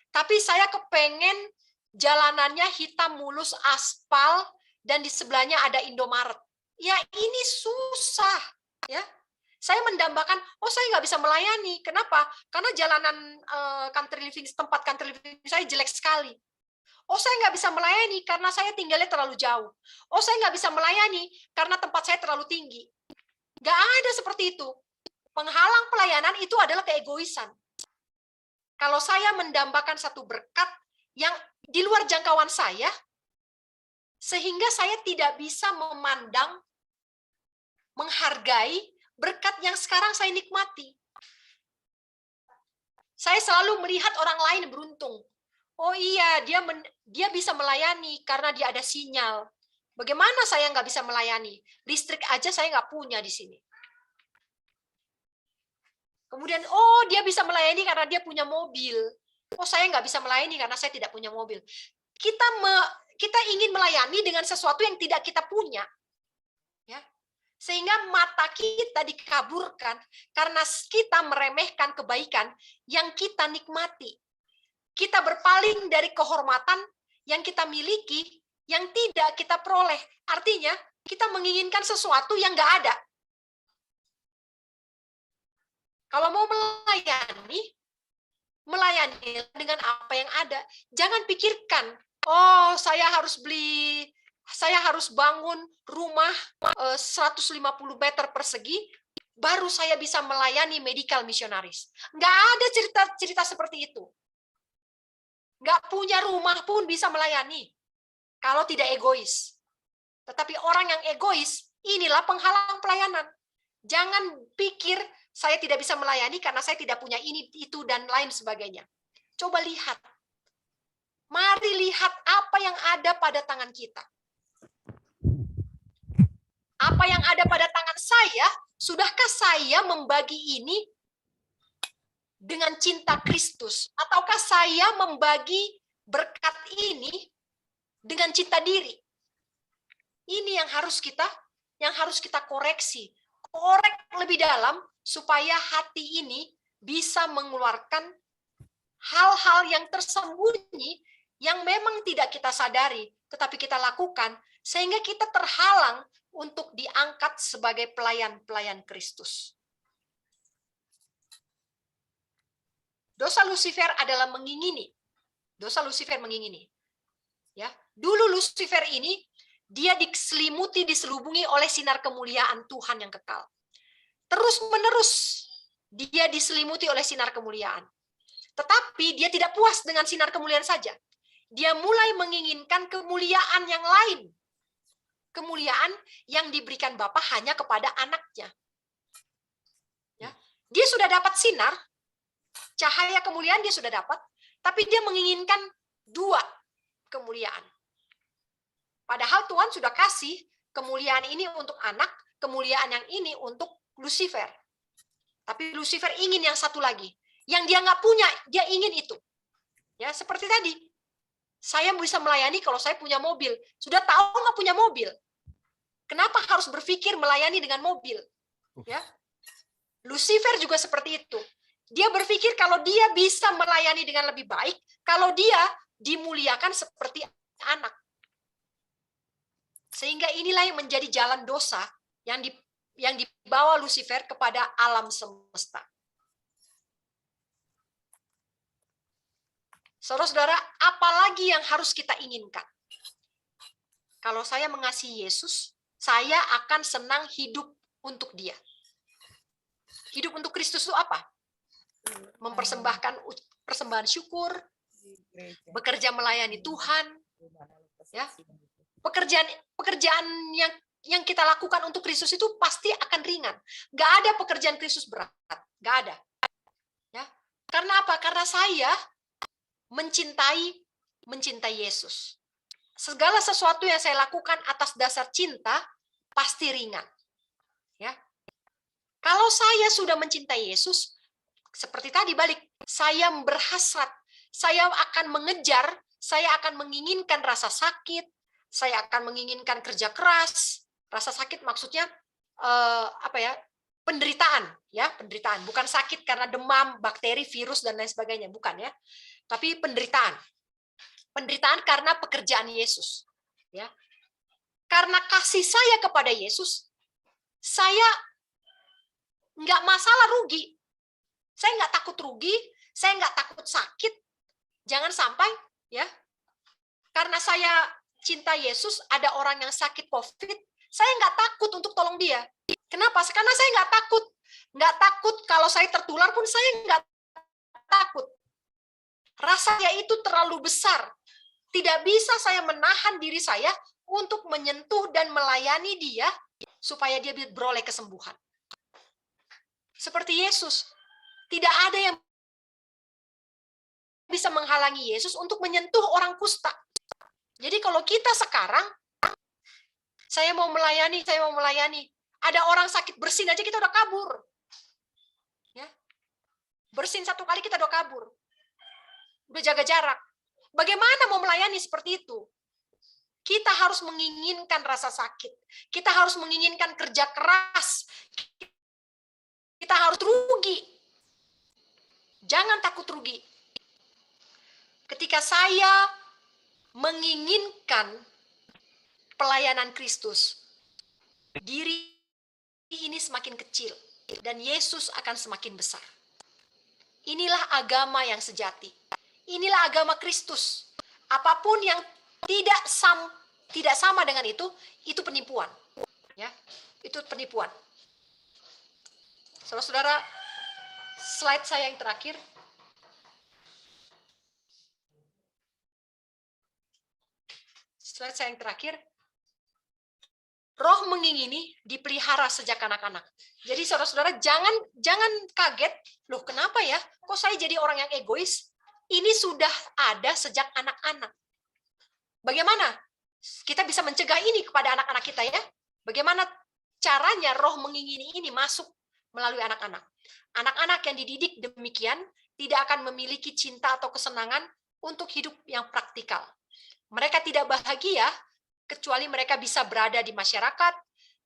tapi saya kepengen jalanannya hitam mulus aspal dan di sebelahnya ada Indomaret. Ya ini susah, ya. Saya mendambakan, oh saya nggak bisa melayani. Kenapa? Karena jalanan Country Living, tempat Country Living saya jelek sekali. Oh saya nggak bisa melayani karena saya tinggalnya terlalu jauh. Oh saya nggak bisa melayani karena tempat saya terlalu tinggi. Nggak ada seperti itu. Penghalang pelayanan itu adalah keegoisan. Kalau saya mendambakan satu berkat yang di luar jangkauan saya, sehingga saya tidak bisa memandang, menghargai berkat yang sekarang saya nikmati. Saya selalu melihat orang lain beruntung. Oh iya, dia bisa melayani karena dia ada sinyal. Bagaimana saya nggak bisa melayani? Listrik aja saya nggak punya di sini. Kemudian, oh dia bisa melayani karena dia punya mobil. Oh saya nggak bisa melayani karena saya tidak punya mobil. Kita ingin melayani dengan sesuatu yang tidak kita punya. Ya. Sehingga mata kita dikaburkan karena kita meremehkan kebaikan yang kita nikmati. Kita berpaling dari kehormatan yang kita miliki, yang tidak kita peroleh. Artinya, kita menginginkan sesuatu yang nggak ada. Kalau mau melayani dengan apa yang ada. Jangan pikirkan, oh saya harus bangun rumah 150 meter persegi baru saya bisa melayani medical missionaries. Nggak ada cerita-cerita seperti itu. Nggak punya rumah pun bisa melayani kalau tidak egois. Tetapi orang yang egois, inilah penghalang pelayanan. Jangan pikir saya tidak bisa melayani karena saya tidak punya ini, itu, dan lain sebagainya. Coba lihat. Mari lihat apa yang ada pada tangan kita. Apa yang ada pada tangan saya, sudahkah saya membagi ini dengan cinta Kristus? Ataukah saya membagi berkat ini dengan cinta diri? Ini yang harus kita koreksi. Korek lebih dalam supaya hati ini bisa mengeluarkan hal-hal yang tersembunyi yang memang tidak kita sadari, tetapi kita lakukan sehingga kita terhalang untuk diangkat sebagai pelayan-pelayan Kristus. Dosa Lucifer adalah mengingini. Dosa Lucifer mengingini. Ya, dulu Lucifer ini dia diselubungi oleh sinar kemuliaan Tuhan yang kekal. Terus-menerus dia diselimuti oleh sinar kemuliaan. Tetapi dia tidak puas dengan sinar kemuliaan saja. Dia mulai menginginkan kemuliaan yang lain. Kemuliaan yang diberikan Bapa hanya kepada anaknya. Ya. Dia sudah dapat sinar, cahaya kemuliaan dia sudah dapat, tapi dia menginginkan dua kemuliaan. Padahal Tuhan sudah kasih kemuliaan ini untuk anak, kemuliaan yang ini untuk Lucifer. Tapi Lucifer ingin yang satu lagi. Yang dia nggak punya, dia ingin itu. Ya, seperti tadi. Saya bisa melayani kalau saya punya mobil. Sudah tahu nggak punya mobil. Kenapa harus berpikir melayani dengan mobil? Ya. Lucifer juga seperti itu. Dia berpikir kalau dia bisa melayani dengan lebih baik, kalau dia dimuliakan seperti anak. Sehingga inilah yang menjadi jalan dosa yang dibawa Lucifer kepada alam semesta. Saudara-saudara, apalagi yang harus kita inginkan? Kalau saya mengasihi Yesus, saya akan senang hidup untuk Dia. Hidup untuk Kristus itu apa? Mempersembahkan persembahan syukur, bekerja melayani Tuhan, ya. Pekerjaan yang kita lakukan untuk Kristus itu pasti akan ringan. Gak ada pekerjaan Kristus berat, gak ada. Ya. Karena apa? Karena saya mencintai Yesus. Segala sesuatu yang saya lakukan atas dasar cinta pasti ringan. Ya. Kalau saya sudah mencintai Yesus, seperti tadi balik, saya berhasrat, saya akan mengejar, saya akan menginginkan rasa sakit, saya akan menginginkan kerja keras. Rasa sakit maksudnya penderitaan, ya, penderitaan. Bukan sakit karena demam, bakteri, virus dan lain sebagainya, bukan ya. Tapi penderitaan. Penderitaan karena pekerjaan Yesus, ya. Karena kasih saya kepada Yesus, saya nggak masalah rugi. Saya nggak takut rugi, saya nggak takut sakit. Jangan sampai, ya, karena saya cinta Yesus, ada orang yang sakit COVID, saya nggak takut untuk tolong dia. Kenapa? Karena saya nggak takut. Nggak takut kalau saya tertular pun saya nggak takut. Rasanya itu terlalu besar. Tidak bisa saya menahan diri saya untuk menyentuh dan melayani dia supaya dia beroleh kesembuhan. Seperti Yesus. Tidak ada yang bisa menghalangi Yesus untuk menyentuh orang kusta. Jadi kalau kita sekarang, saya mau melayani, ada orang sakit bersin aja kita udah kabur. Ya. Bersin satu kali kita udah kabur. Udah jaga jarak. Bagaimana mau melayani seperti itu? Kita harus menginginkan rasa sakit. Kita harus menginginkan kerja keras. Kita harus rugi. Jangan takut rugi. Ketika saya menginginkan pelayanan Kristus, diri ini semakin kecil dan Yesus akan semakin besar. Inilah agama yang sejati. Inilah agama Kristus. Apapun yang tidak sama dengan itu penipuan. Ya, itu penipuan. Saudara-saudara, slide saya yang terakhir. Slide saya yang terakhir. Roh mengingini dipelihara sejak anak-anak. Jadi saudara-saudara jangan kaget, loh kenapa ya? Kok saya jadi orang yang egois? Ini sudah ada sejak anak-anak. Bagaimana kita bisa mencegah ini kepada anak-anak kita ya? Bagaimana caranya roh mengingini ini masuk melalui anak-anak? Anak-anak yang dididik demikian tidak akan memiliki cinta atau kesenangan untuk hidup yang praktikal. Mereka tidak bahagia kecuali mereka bisa berada di masyarakat,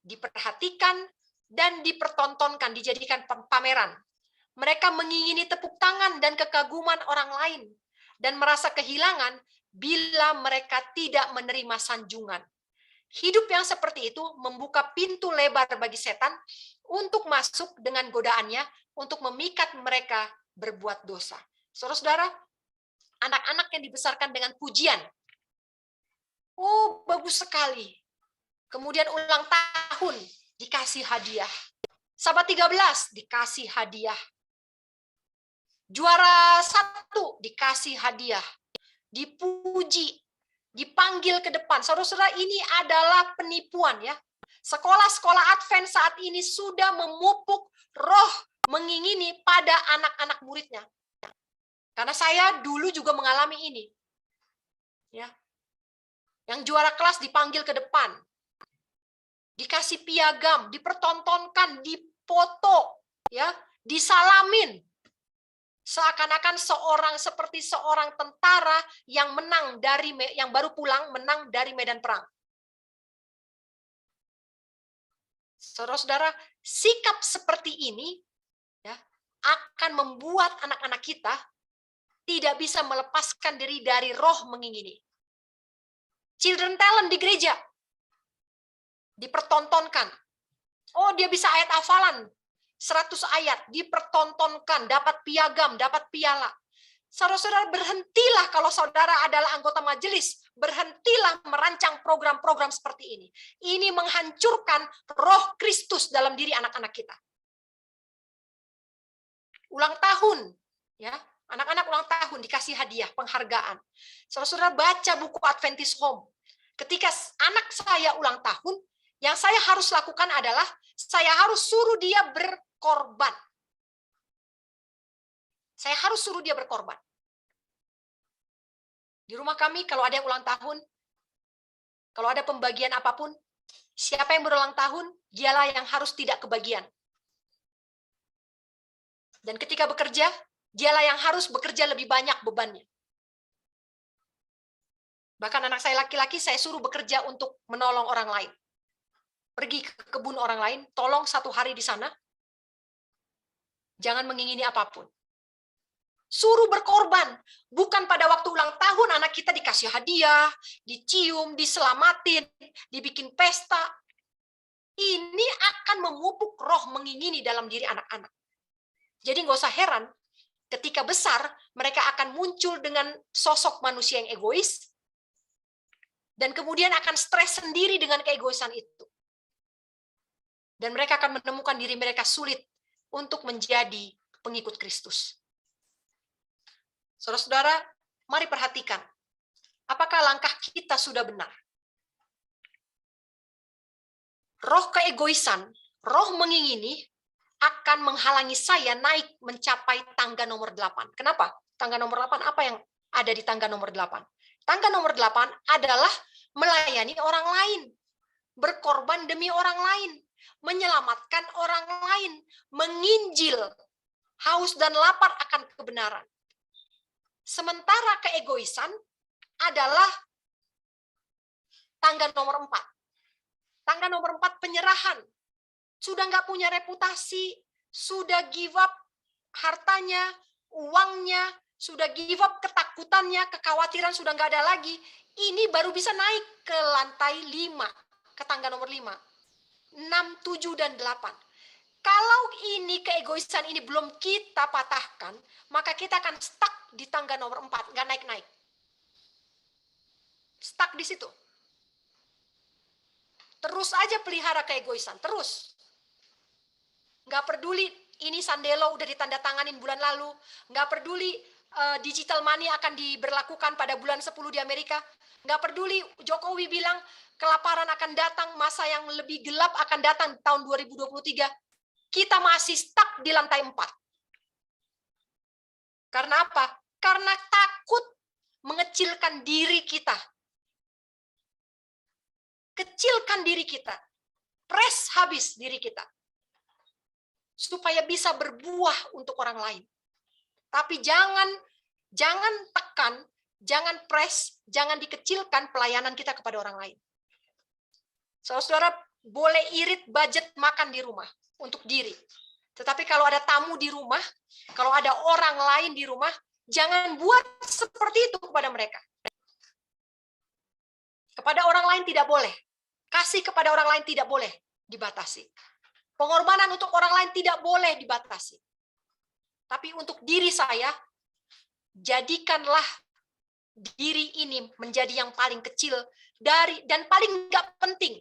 diperhatikan, dan dipertontonkan, dijadikan pameran. Mereka mengingini tepuk tangan dan kekaguman orang lain, dan merasa kehilangan bila mereka tidak menerima sanjungan. Hidup yang seperti itu membuka pintu lebar bagi setan untuk masuk dengan godaannya, untuk memikat mereka berbuat dosa. Saudara-saudara, anak-anak yang dibesarkan dengan pujian, oh, bagus sekali. Kemudian ulang tahun dikasih hadiah. Sahabat 13 dikasih hadiah. Juara 1 dikasih hadiah. Dipuji, dipanggil ke depan. Saudara-saudara, ini adalah penipuan ya. Sekolah-sekolah Advent saat ini sudah memupuk roh mengingini pada anak-anak muridnya. Karena saya dulu juga mengalami ini. Ya. Yang juara kelas dipanggil ke depan, dikasih piagam, dipertontonkan, dipoto, ya, disalamin, seakan-akan seperti seorang tentara yang yang baru pulang menang dari medan perang. Saudara-saudara, sikap seperti ini ya akan membuat anak-anak kita tidak bisa melepaskan diri dari roh mengingini. Children talent di gereja dipertontonkan. Oh, dia bisa ayat hafalan 100 ayat, dipertontonkan, dapat piagam, dapat piala. Saudara-saudara, berhentilah kalau saudara adalah anggota majelis, berhentilah merancang program-program seperti ini. Ini menghancurkan roh Kristus dalam diri anak-anak kita. Ulang tahun, ya, anak-anak ulang tahun dikasih hadiah, penghargaan. Saudara-saudara, baca buku Adventist Home. Ketika anak saya ulang tahun, yang saya harus lakukan adalah saya harus suruh dia berkorban. Saya harus suruh dia berkorban. Di rumah kami kalau ada yang ulang tahun, kalau ada pembagian apapun, siapa yang berulang tahun, dialah yang harus tidak kebagian. Dan ketika bekerja, dialah yang harus bekerja lebih banyak bebannya. Bahkan anak saya laki-laki, saya suruh bekerja untuk menolong orang lain. Pergi ke kebun orang lain, tolong 1 hari di sana. Jangan mengingini apapun. Suruh berkorban. Bukan pada waktu ulang tahun anak kita dikasih hadiah, dicium, diselamatin, dibikin pesta. Ini akan memupuk roh mengingini dalam diri anak-anak. Jadi nggak usah heran, ketika besar, mereka akan muncul dengan sosok manusia yang egois, dan kemudian akan stres sendiri dengan keegoisan itu. Dan mereka akan menemukan diri mereka sulit untuk menjadi pengikut Kristus. Saudara-saudara, mari perhatikan. Apakah langkah kita sudah benar? Roh keegoisan, roh mengingini, akan menghalangi saya naik mencapai tangga nomor 8. Kenapa? Tangga nomor 8, apa yang ada di tangga nomor 8? Tangga nomor 8 adalah melayani orang lain, berkorban demi orang lain, menyelamatkan orang lain, menginjil, haus dan lapar akan kebenaran. Sementara keegoisan adalah tangga nomor 4. Tangga nomor 4, penyerahan. Sudah nggak punya reputasi, sudah give up hartanya, uangnya, sudah give up ketakutannya, kekhawatiran sudah nggak ada lagi. Ini baru bisa naik ke lantai 5, ke tangga nomor 5. 6, 7, dan 8. Kalau ini keegoisan ini belum kita patahkan, maka kita akan stuck di tangga nomor 4, nggak naik-naik. Stuck di situ. Terus aja pelihara keegoisan, terus. Nggak peduli ini Sandelo udah ditandatanganin bulan lalu, nggak peduli digital money akan diberlakukan pada bulan 10 di Amerika, nggak peduli Jokowi bilang kelaparan akan datang, masa yang lebih gelap akan datang tahun 2023, kita masih stuck di lantai 4. Karena apa? Karena takut mengecilkan diri kita. Kecilkan diri kita. Press habis diri kita. Supaya bisa berbuah untuk orang lain. Tapi jangan tekan, jangan press, jangan dikecilkan pelayanan kita kepada orang lain. Saudara-saudara boleh irit budget makan di rumah untuk diri. Tetapi kalau ada tamu di rumah, kalau ada orang lain di rumah, jangan buat seperti itu kepada mereka. Kepada orang lain tidak boleh. Kasih kepada orang lain tidak boleh dibatasi. Pengorbanan untuk orang lain tidak boleh dibatasi. Tapi untuk diri saya, jadikanlah diri ini menjadi yang paling kecil dan paling nggak penting.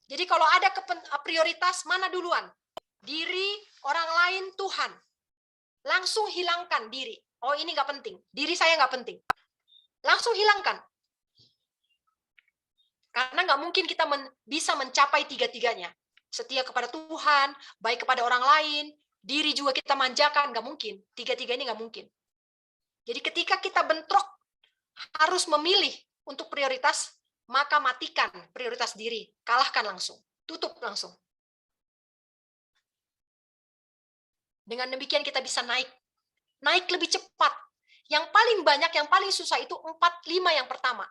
Jadi kalau ada prioritas, mana duluan? Diri, orang lain, Tuhan. Langsung hilangkan diri. Oh, ini nggak penting. Diri saya nggak penting. Langsung hilangkan. Karena nggak mungkin kita bisa mencapai tiga-tiganya. Setia kepada Tuhan, baik kepada orang lain, diri juga kita manjakan, nggak mungkin. Tiga-tiga ini nggak mungkin. Jadi ketika kita bentrok, harus memilih untuk prioritas, maka matikan prioritas diri. Kalahkan langsung. Tutup langsung. Dengan demikian kita bisa naik. Naik lebih cepat. Yang paling banyak, yang paling susah itu 4-5 yang pertama.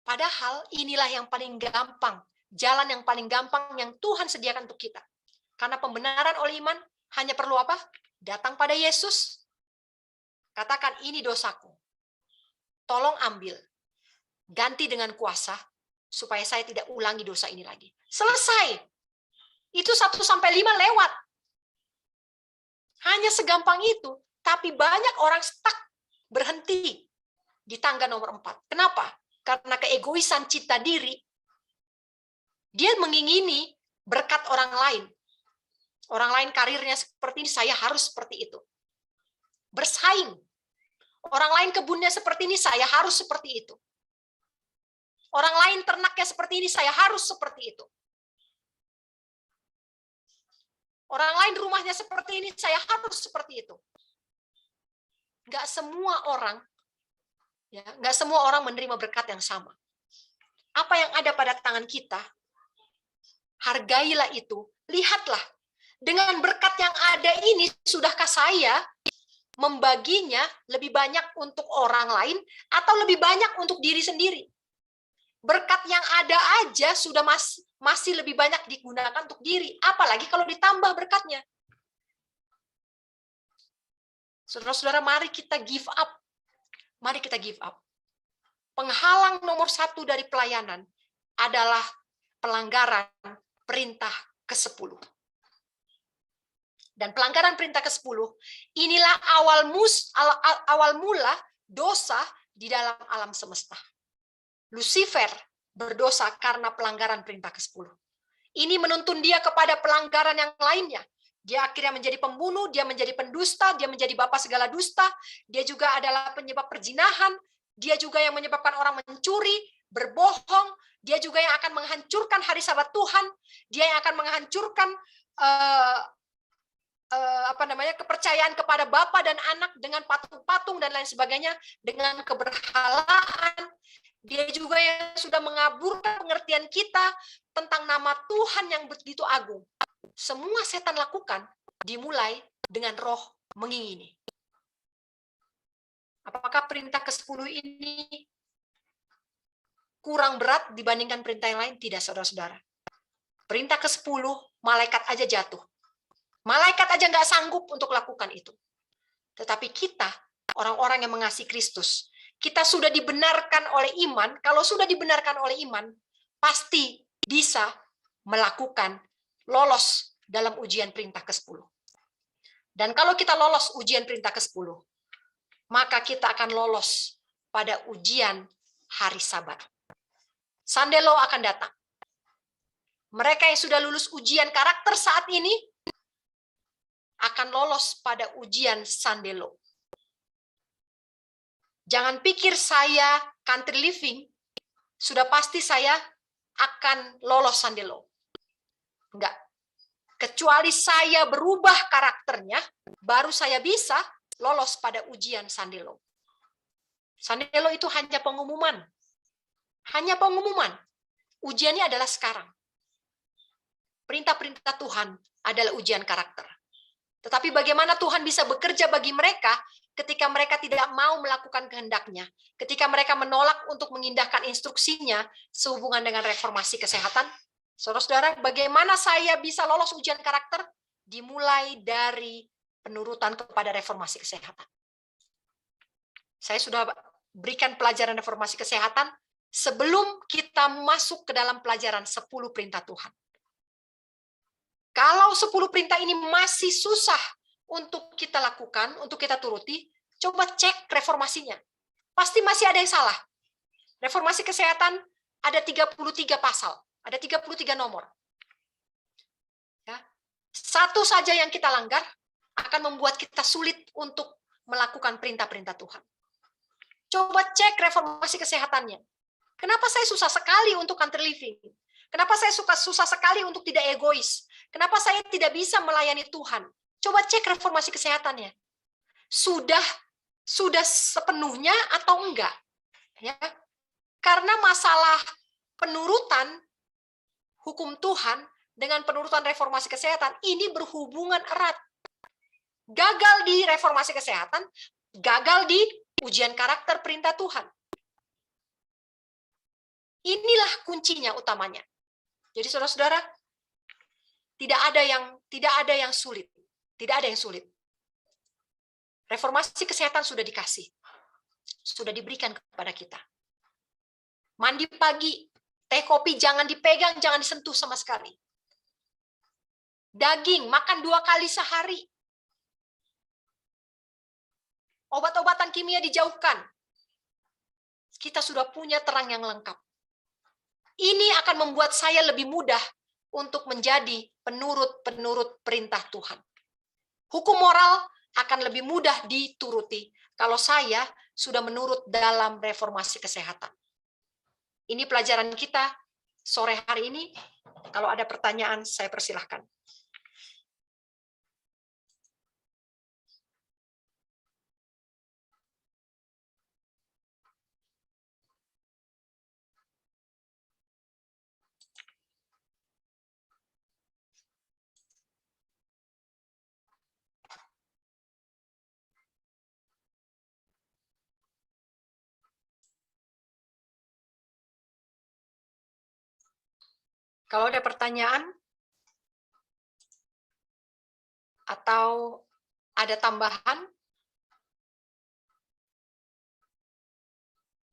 Padahal inilah yang paling gampang. Jalan yang paling gampang yang Tuhan sediakan untuk kita. Karena pembenaran oleh iman hanya perlu apa? Datang pada Yesus. Katakan, ini dosaku. Tolong ambil. Ganti dengan kuasa supaya saya tidak ulangi dosa ini lagi. Selesai. Itu 1-5 lewat. Hanya segampang itu. Tapi banyak orang stuck, berhenti di tangga nomor 4. Kenapa? Karena keegoisan cita diri. Dia mengingini berkat orang lain. Orang lain karirnya seperti ini, saya harus seperti itu. Bersaing. Orang lain kebunnya seperti ini, saya harus seperti itu. Orang lain ternaknya seperti ini, saya harus seperti itu. Orang lain rumahnya seperti ini, saya harus seperti itu. Nggak semua orang, ya, nggak semua orang menerima berkat yang sama. Apa yang ada pada tangan kita, hargailah itu. Lihatlah, dengan berkat yang ada ini, sudahkah saya membaginya lebih banyak untuk orang lain atau lebih banyak untuk diri sendiri? Berkat yang ada aja sudah masih lebih banyak digunakan untuk diri, apalagi kalau ditambah berkatnya. Saudara-saudara, mari kita give up. Mari kita give up. Penghalang nomor 1 dari pelayanan adalah pelanggaran perintah ke-10. Dan pelanggaran perintah ke-10, inilah awal mula dosa di dalam alam semesta. Lucifer berdosa karena pelanggaran perintah ke-10. Ini menuntun dia kepada pelanggaran yang lainnya. Dia akhirnya menjadi pembunuh, dia menjadi pendusta, dia menjadi bapa segala dusta, dia juga adalah penyebab perzinahan, dia juga yang menyebabkan orang mencuri, berbohong, dia juga yang akan menghancurkan hari Sabat Tuhan, dia yang akan menghancurkan kepercayaan kepada bapa dan anak dengan patung-patung dan lain sebagainya, dengan keberhalaan. Dia juga yang sudah mengaburkan pengertian kita tentang nama Tuhan yang begitu agung. Semua setan lakukan dimulai dengan roh mengingini. Apakah perintah ke-10 ini kurang berat dibandingkan perintah yang lain? Tidak, saudara-saudara. Perintah ke-10, malaikat aja jatuh. Malaikat aja nggak sanggup untuk lakukan itu. Tetapi kita, orang-orang yang mengasihi Kristus, kita sudah dibenarkan oleh iman. Kalau sudah dibenarkan oleh iman, pasti bisa melakukan lolos dalam ujian perintah ke-10. Dan kalau kita lolos ujian perintah ke-10, maka kita akan lolos pada ujian hari Sabat. Sandelo akan datang. Mereka yang sudah lulus ujian karakter saat ini akan lolos pada ujian Sandelo. Jangan pikir saya country living, sudah pasti saya akan lolos Sandelo. Enggak. Kecuali saya berubah karakternya, baru saya bisa lolos pada ujian Sandelo. Sandelo itu hanya pengumuman. Hanya pengumuman. Ujiannya adalah sekarang. Perintah-perintah Tuhan adalah ujian karakter. Tetapi bagaimana Tuhan bisa bekerja bagi mereka ketika mereka tidak mau melakukan kehendaknya, ketika mereka menolak untuk mengindahkan instruksinya sehubungan dengan reformasi kesehatan? Saudara-saudara, bagaimana saya bisa lolos ujian karakter? Dimulai dari penurutan kepada reformasi kesehatan. Saya sudah berikan pelajaran reformasi kesehatan sebelum kita masuk ke dalam pelajaran 10 perintah Tuhan. Kalau 10 perintah ini masih susah untuk kita lakukan, untuk kita turuti, coba cek reformasinya. Pasti masih ada yang salah. Reformasi kesehatan ada 33 pasal, ada 33 nomor. Ya. Satu saja yang kita langgar akan membuat kita sulit untuk melakukan perintah-perintah Tuhan. Coba cek reformasi kesehatannya. Kenapa saya susah sekali untuk country living? Kenapa saya susah sekali untuk tidak egois? Kenapa saya tidak bisa melayani Tuhan? Coba cek reformasi kesehatannya. Sudah sepenuhnya atau enggak? Ya. Karena masalah penurutan hukum Tuhan dengan penurutan reformasi kesehatan ini berhubungan erat. Gagal di reformasi kesehatan, gagal di ujian karakter perintah Tuhan. Inilah kuncinya utamanya. Jadi saudara-saudara, tidak ada yang sulit. Tidak ada yang sulit. Reformasi kesehatan sudah dikasih. Sudah diberikan kepada kita. Mandi pagi, teh kopi jangan dipegang, jangan disentuh sama sekali. Daging makan 2 kali sehari. Obat-obatan kimia dijauhkan. Kita sudah punya terang yang lengkap. Ini akan membuat saya lebih mudah untuk menjadi penurut-penurut perintah Tuhan. Hukum moral akan lebih mudah dituruti kalau saya sudah menurut dalam reformasi kesehatan. Ini pelajaran kita sore hari ini. Kalau ada pertanyaan, saya persilahkan. Kalau ada pertanyaan atau ada tambahan,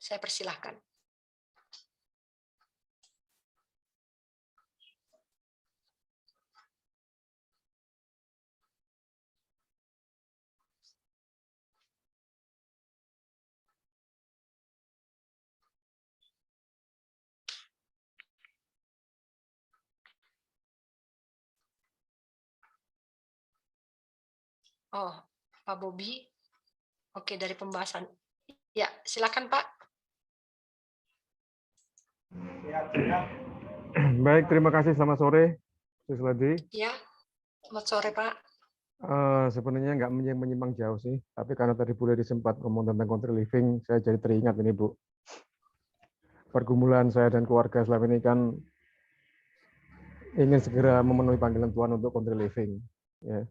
saya persilahkan. Oh, Pak Bobi. Oke, dari pembahasan. Ya, silakan Pak. Baik, terima kasih. Selamat sore, Sisladi. Ya, selamat sore Pak. Sebenarnya nggak menyimpang jauh sih, tapi karena tadi Bu Ledi sempat ngomong tentang country living, saya jadi teringat ini Bu. Pergumulan saya dan keluarga selama ini kan ingin segera memenuhi panggilan Tuhan untuk country living. Ya.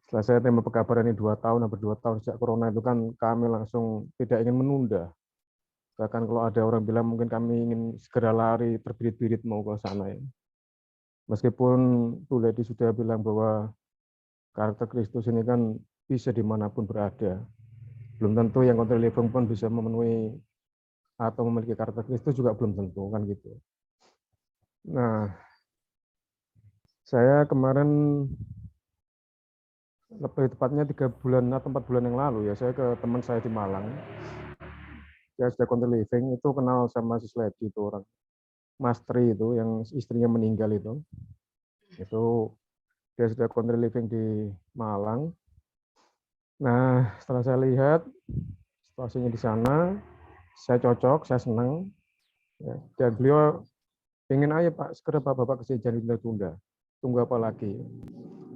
Setelah saya terima pekabaran ini 2 tahun, hampir 2 tahun sejak corona itu kan kami langsung tidak ingin menunda. Bahkan kalau ada orang bilang mungkin kami ingin segera lari terbirit-birit mau ke sana ya. Meskipun Bu Ledi sudah bilang bahwa karakter Kristus ini kan bisa dimanapun berada. Belum tentu yang country living pun bisa memenuhi atau memiliki karakter Kristus juga belum tentu kan gitu. Nah, saya kemarin lebih tepatnya 3 bulan atau 4 bulan yang lalu ya, saya ke teman saya di Malang. Dia sudah country living, itu kenal sama si Sledi itu orang. Mas Tri itu yang istrinya meninggal itu dia sudah country living di Malang. Nah, setelah saya lihat situasinya di sana, saya cocok, saya senang. Ya, dan beliau ingin, ayo Pak, segera Bapak ke sini, jangan ditunda-tunda. Tunggu apa lagi?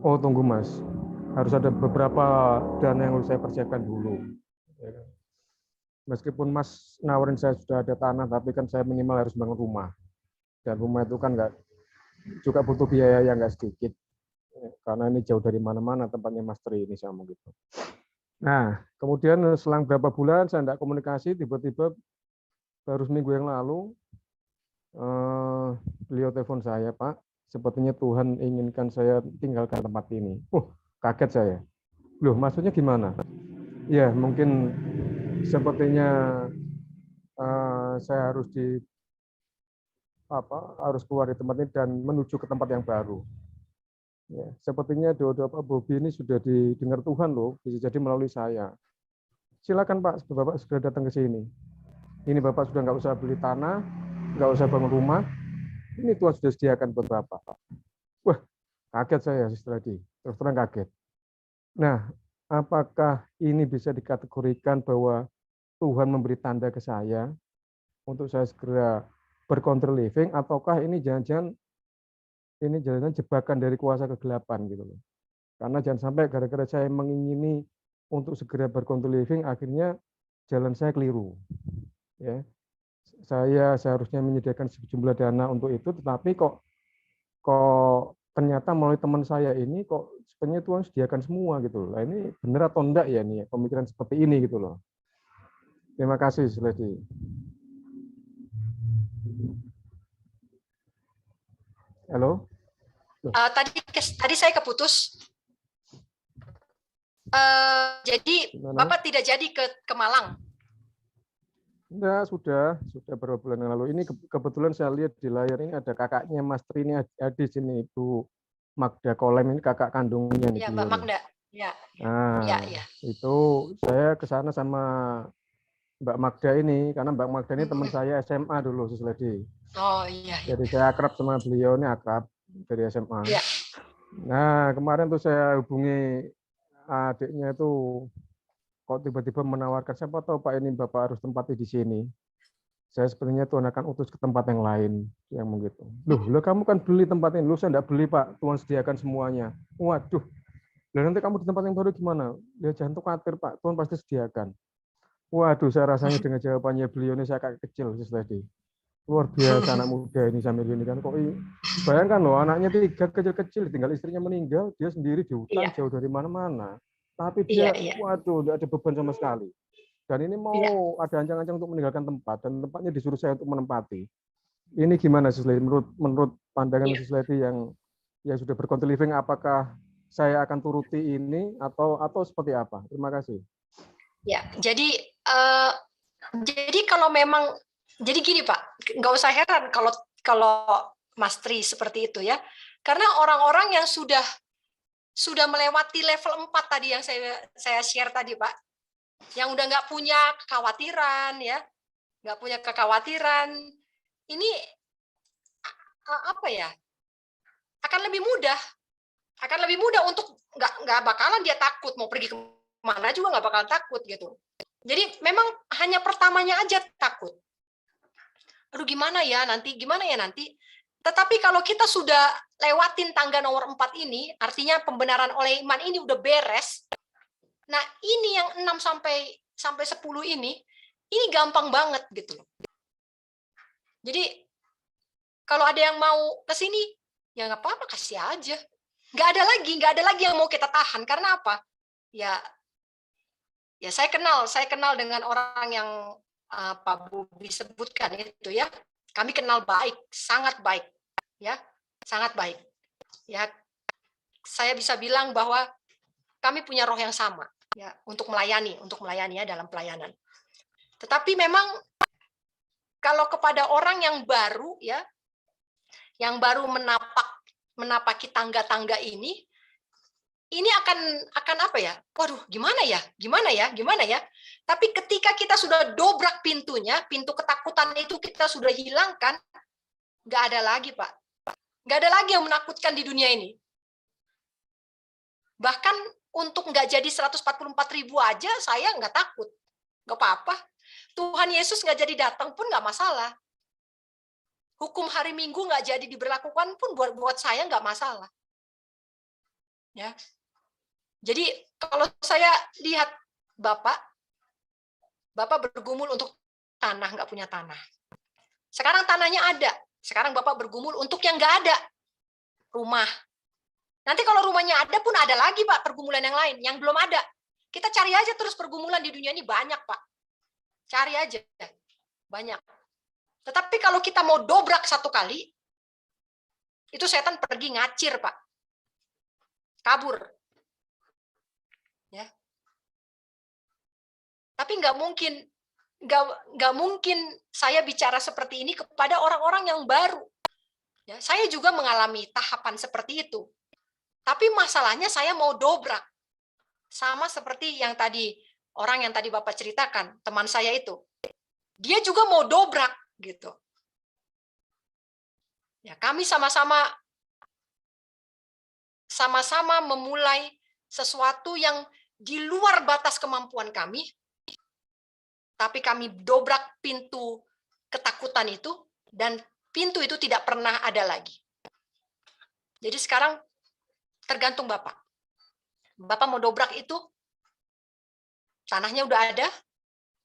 Oh, tunggu Mas. Harus ada beberapa dana yang harus saya persiapkan dulu. Ya kan? Meskipun Mas nawarin saya sudah ada tanah, tapi kan saya minimal harus bangun rumah. Dan rumah itu kan juga butuh biaya yang nggak sedikit. Karena ini jauh dari mana-mana tempatnya Mas Tri ini, saya mau gitu. Nah, kemudian selang berapa bulan saya tidak komunikasi, tiba-tiba baru seminggu yang lalu beliau telepon saya, Pak, sepertinya Tuhan inginkan saya tinggalkan tempat ini. Kaget saya. Loh, maksudnya gimana? Ya, mungkin sepertinya saya harus keluar dari tempat ini dan menuju ke tempat yang baru. Ya, sepertinya doa-doa Pak Bobi ini sudah didengar Tuhan loh, bisa jadi melalui saya. Silakan Pak, Bapak segera datang ke sini. Ini Bapak sudah nggak usah beli tanah, nggak usah bangun rumah. Ini Tuhan sudah sediakan buat Bapak. Wah, kaget saya setelah terus terang kaget. Nah, apakah ini bisa dikategorikan bahwa Tuhan memberi tanda ke saya untuk saya segera berkontrol living, ataukah ini jangan-jangan jebakan dari kuasa kegelapan gitu loh. Karena jangan sampai gara-gara saya mengingini untuk segera berkontrol living, akhirnya jalan saya keliru. Ya, saya seharusnya menyediakan sejumlah dana untuk itu, tetapi kok ternyata melalui teman saya ini kok sebenarnya Tuhan sediakan semua gitu loh. Nah, ini benar atau enggak ya nih pemikiran seperti ini gitu loh. Terima kasih, Lady. Halo. Tadi saya keputus. Jadi Gimana? Bapak tidak jadi ke Malang. Enggak, sudah beberapa bulan yang lalu. Ini kebetulan saya lihat di layar ini ada kakaknya Mas Tri ini ada di sini, Ibu Magda Kolem, ini kakak kandungnya nih. Ya, Mbak Magda. Ya. Nah, Ya. itu saya ke sana sama Mbak Magda ini, karena Mbak Magda ini teman saya SMA dulu, Sis Lady. Oh iya. Jadi saya akrab sama beliau, ini akrab dari SMA. Ya. Nah, kemarin tuh saya hubungi adiknya itu, kok tiba-tiba menawarkan, siapa tahu Pak ini Bapak harus tempati di sini. Saya sebenarnya Tuhan akan utus ke tempat yang lain, yang begitu. Loh, kamu kan beli tempat ini. Loh, saya enggak beli Pak, Tuhan sediakan semuanya. Waduh, loh nanti kamu di tempat yang baru gimana? Ya jangan khawatir Pak, Tuhan pasti sediakan. Waduh, saya rasanya dengan jawabannya beliau ini saya kayak kecil tadi. Luar biasa anak muda ini sambil ini kan. Kok bayangkan loh, anaknya 3 kecil-kecil, tinggal istrinya meninggal, dia sendiri di hutan jauh dari mana-mana. Tapi dia, waduh, tidak ada beban sama sekali. Dan ini mau ada ancang-ancang untuk meninggalkan tempat, dan tempatnya disuruh saya untuk menempati. Ini gimana, Sis Lady? Menurut pandangan Sis Lady yang sudah berkontrol living, apakah saya akan turuti ini atau seperti apa? Terima kasih. Ya, jadi kalau memang, jadi gini Pak, nggak usah heran kalau Mas Tri seperti itu ya, karena orang-orang yang sudah melewati level 4 tadi yang saya share tadi Pak, yang udah nggak punya kekhawatiran ya, ini apa ya, akan lebih mudah untuk nggak bakalan dia takut mau pergi kemana juga nggak bakalan takut gitu. Jadi memang hanya pertamanya aja takut. Aduh gimana ya nanti. Tetapi kalau kita sudah lewatin tangga nomor 4 ini, artinya pembenaran oleh iman ini udah beres. Nah, ini yang 6 sampai 10 ini gampang banget gitu loh. Jadi kalau ada yang mau ke sini, ya nggak apa-apa, kasih aja. Nggak ada lagi yang mau kita tahan. Karena apa? Ya saya kenal dengan orang yang Pak Bobi sebutkan itu ya. Kami kenal baik, sangat baik, ya, sangat baik. Ya, saya bisa bilang bahwa kami punya roh yang sama, ya, untuk melayani ya dalam pelayanan. Tetapi memang kalau kepada orang yang baru, ya, yang baru menapaki tangga-tangga ini akan apa ya? Waduh, gimana ya? Tapi ketika kita sudah dobrak pintunya, pintu ketakutan itu kita sudah hilangkan, nggak ada lagi, Pak. Nggak ada lagi yang menakutkan di dunia ini. Bahkan untuk nggak jadi 144.000 aja saya nggak takut. Nggak apa-apa. Tuhan Yesus nggak jadi datang pun nggak masalah. Hukum hari Minggu nggak jadi diberlakukan pun buat saya nggak masalah. Ya. Jadi kalau saya lihat Bapak bergumul untuk tanah, nggak punya tanah. Sekarang tanahnya ada. Sekarang Bapak bergumul untuk yang nggak ada. Rumah. Nanti kalau rumahnya ada pun ada lagi, Pak, pergumulan yang lain. Yang belum ada. Kita cari aja terus pergumulan di dunia ini banyak, Pak. Cari aja. Banyak. Tetapi kalau kita mau dobrak satu kali, itu setan pergi ngacir, Pak. Kabur. Ya. Tapi nggak mungkin saya bicara seperti ini kepada orang-orang yang baru. Ya, saya juga mengalami tahapan seperti itu. Tapi masalahnya saya mau dobrak. Sama seperti yang tadi, orang yang tadi Bapak ceritakan, teman saya itu. Dia juga mau dobrak, gitu. Ya, kami sama-sama memulai sesuatu yang di luar batas kemampuan kami, tapi kami dobrak pintu ketakutan itu, dan pintu itu tidak pernah ada lagi. Jadi sekarang tergantung Bapak. Bapak mau dobrak itu, tanahnya udah ada,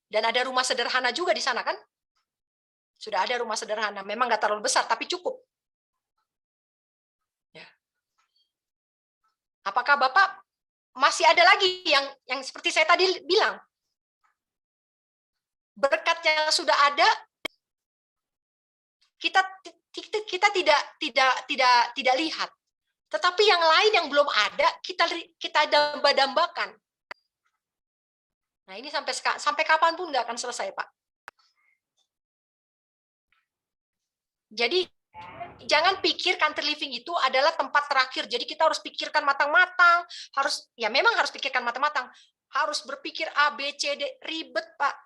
dan ada rumah sederhana juga di sana kan? Sudah ada rumah sederhana, memang nggak terlalu besar, tapi cukup. Ya. Apakah Bapak masih ada lagi yang seperti saya tadi bilang? Berkat yang sudah ada, kita tidak lihat. Tetapi yang lain yang belum ada, kita damba-dambakan. Nah, ini sampai kapanpun nggak akan selesai, Pak. Jadi, jangan pikir country living itu adalah tempat terakhir. Jadi kita harus pikirkan matang-matang, memang harus pikirkan matang-matang. Harus berpikir A, B, C, D, ribet, Pak.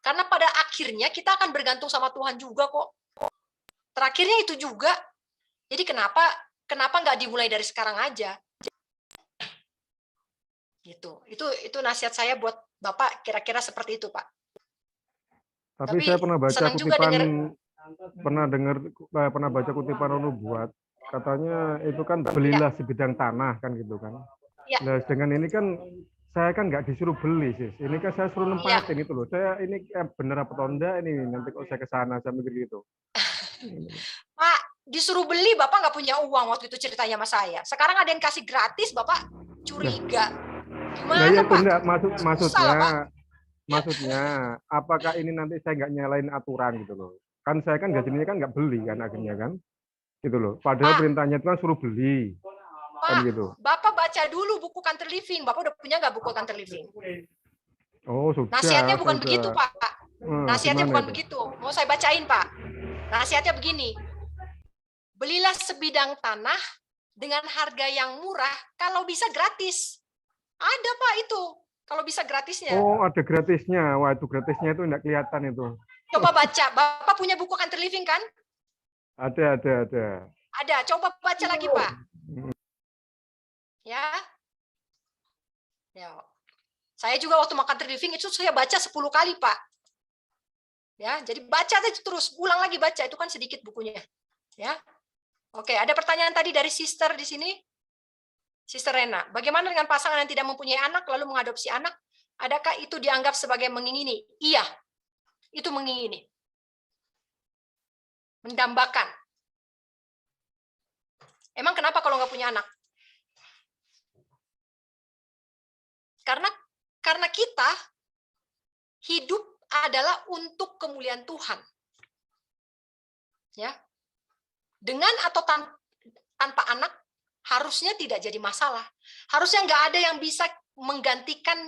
Karena pada akhirnya kita akan bergantung sama Tuhan juga kok. Terakhirnya itu juga. Jadi kenapa nggak dimulai dari sekarang aja? Gitu. Itu nasihat saya buat Bapak, kira-kira seperti itu, Pak. Tapi saya pernah baca senang juga kutipan, pernah baca kutipan nubuat. Katanya itu kan belilah sebidang tanah kan gitu kan. Ya. Nah, dengan ini kan saya kan nggak disuruh beli sih. Ini kan saya suruh nempatin itu loh. Saya ini bener apa enggak ini nanti kok saya ke sana saya mikir gitu. Pak, disuruh beli Bapak nggak punya uang waktu itu ceritanya sama saya. Sekarang ada yang kasih gratis, Bapak curiga. Gimana, nah, ya, Pak? enggak, Susah, Pak. maksudnya apakah ini nanti saya nggak nyalain aturan gitu loh. Kan saya kan gajinya kan nggak beli kan akhirnya kan. Gitu loh. Padahal perintahnya itu kan suruh beli. Pak, kan gitu. Bapak baca dulu buku Country Living. Bapak udah punya nggak buku Country Living? Oh, sudah. Nasihatnya bukan begitu, Pak. Nasihatnya bukan itu? begitu. Mau saya bacain, Pak. Nasihatnya begini. Belilah sebidang tanah dengan harga yang murah, kalau bisa gratis. Ada, Pak, itu. Kalau bisa gratisnya. Oh, ada gratisnya. Wah, itu gratisnya itu enggak kelihatan itu. Coba baca. Bapak punya buku Country Living, kan? Ada. Ada. Coba baca lagi, Pak. Ya. Saya juga waktu makan Country Living itu saya baca 10 kali, Pak. Ya, jadi baca aja terus, ulang lagi baca, itu kan sedikit bukunya. Ya. Oke, ada pertanyaan tadi dari sister di sini. Sister Rena, bagaimana dengan pasangan yang tidak mempunyai anak lalu mengadopsi anak? Adakah itu dianggap sebagai mengingini? Iya, itu mengingini. Mendambakan. Emang kenapa kalau nggak punya anak? Karena kita hidup adalah untuk kemuliaan Tuhan. Ya. Dengan atau tanpa anak, harusnya tidak jadi masalah. Harusnya nggak ada yang bisa menggantikan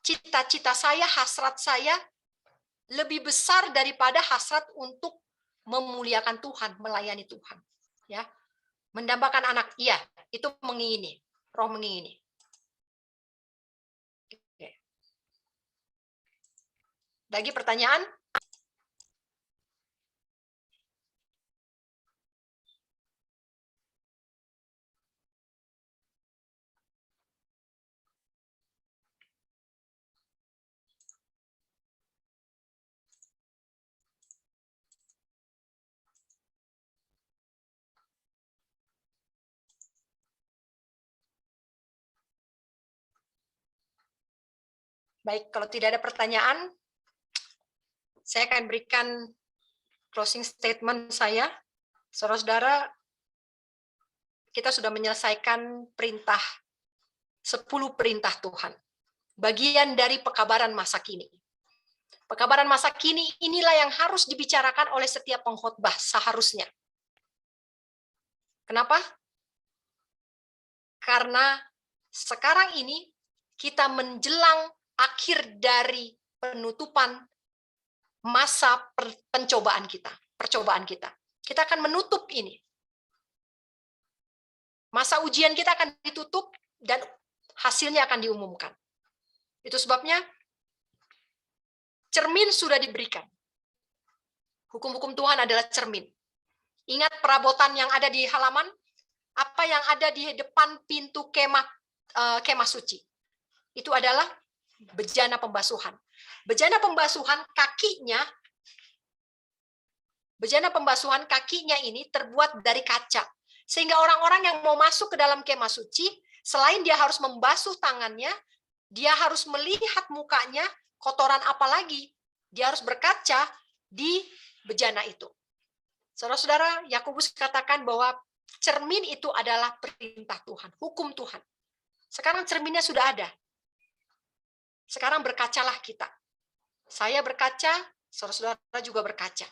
cita-cita saya, hasrat saya, lebih besar daripada hasrat untuk memuliakan Tuhan, melayani Tuhan. Ya, mendambakan anak, iya, itu mengingini, roh mengingini. Oke. Lagi pertanyaan? Baik, kalau tidak ada pertanyaan, saya akan berikan closing statement saya. Saudara-saudara, kita sudah menyelesaikan 10 perintah Tuhan. Bagian dari pekabaran masa kini. Pekabaran masa kini inilah yang harus dibicarakan oleh setiap pengkhotbah seharusnya. Kenapa? Karena sekarang ini kita menjelang akhir dari penutupan masa percobaan kita. Kita akan menutup ini. Masa ujian kita akan ditutup dan hasilnya akan diumumkan. Itu sebabnya cermin sudah diberikan. Hukum-hukum Tuhan adalah cermin. Ingat perabotan yang ada di halaman, apa yang ada di depan pintu kemah suci. Itu adalah bejana pembasuhan. Bejana pembasuhan kakinya ini terbuat dari kaca. Sehingga orang-orang yang mau masuk ke dalam kemah suci, selain dia harus membasuh tangannya, dia harus melihat mukanya, kotoran apa lagi. Dia harus berkaca di bejana itu. Saudara-saudara, Yakobus katakan bahwa cermin itu adalah perintah Tuhan, hukum Tuhan. Sekarang cerminnya sudah ada. Sekarang berkacalah kita. Saya berkaca, saudara-saudara juga berkaca.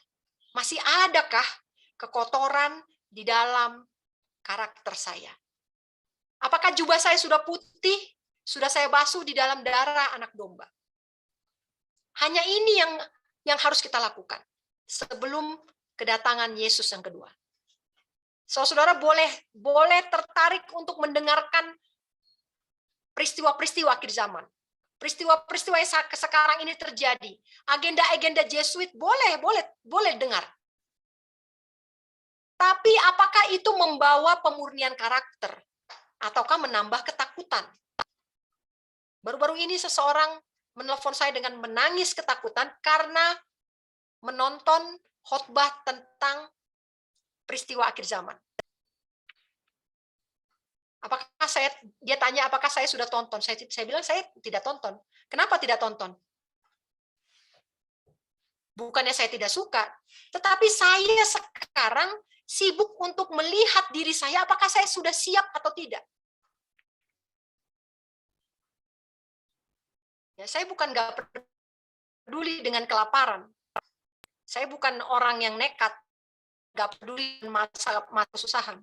Masih adakah kekotoran di dalam karakter saya? Apakah jubah saya sudah putih? Sudah saya basuh di dalam darah anak domba? Hanya ini yang harus kita lakukan sebelum kedatangan Yesus yang kedua. Saudara boleh tertarik untuk mendengarkan peristiwa-peristiwa akhir zaman. Peristiwa-peristiwa yang sekarang ini terjadi. Agenda-agenda Jesuit boleh dengar. Tapi apakah itu membawa pemurnian karakter? Ataukah menambah ketakutan? Baru-baru ini seseorang menelpon saya dengan menangis ketakutan karena menonton khotbah tentang peristiwa akhir zaman. Dia tanya apakah saya sudah tonton. Saya bilang saya tidak tonton. Kenapa tidak tonton? Bukannya saya tidak suka, tetapi saya sekarang sibuk untuk melihat diri saya apakah saya sudah siap atau tidak. Ya, saya bukan nggak peduli dengan kelaparan. Saya bukan orang yang nekat, nggak peduli dengan masa kesusahan.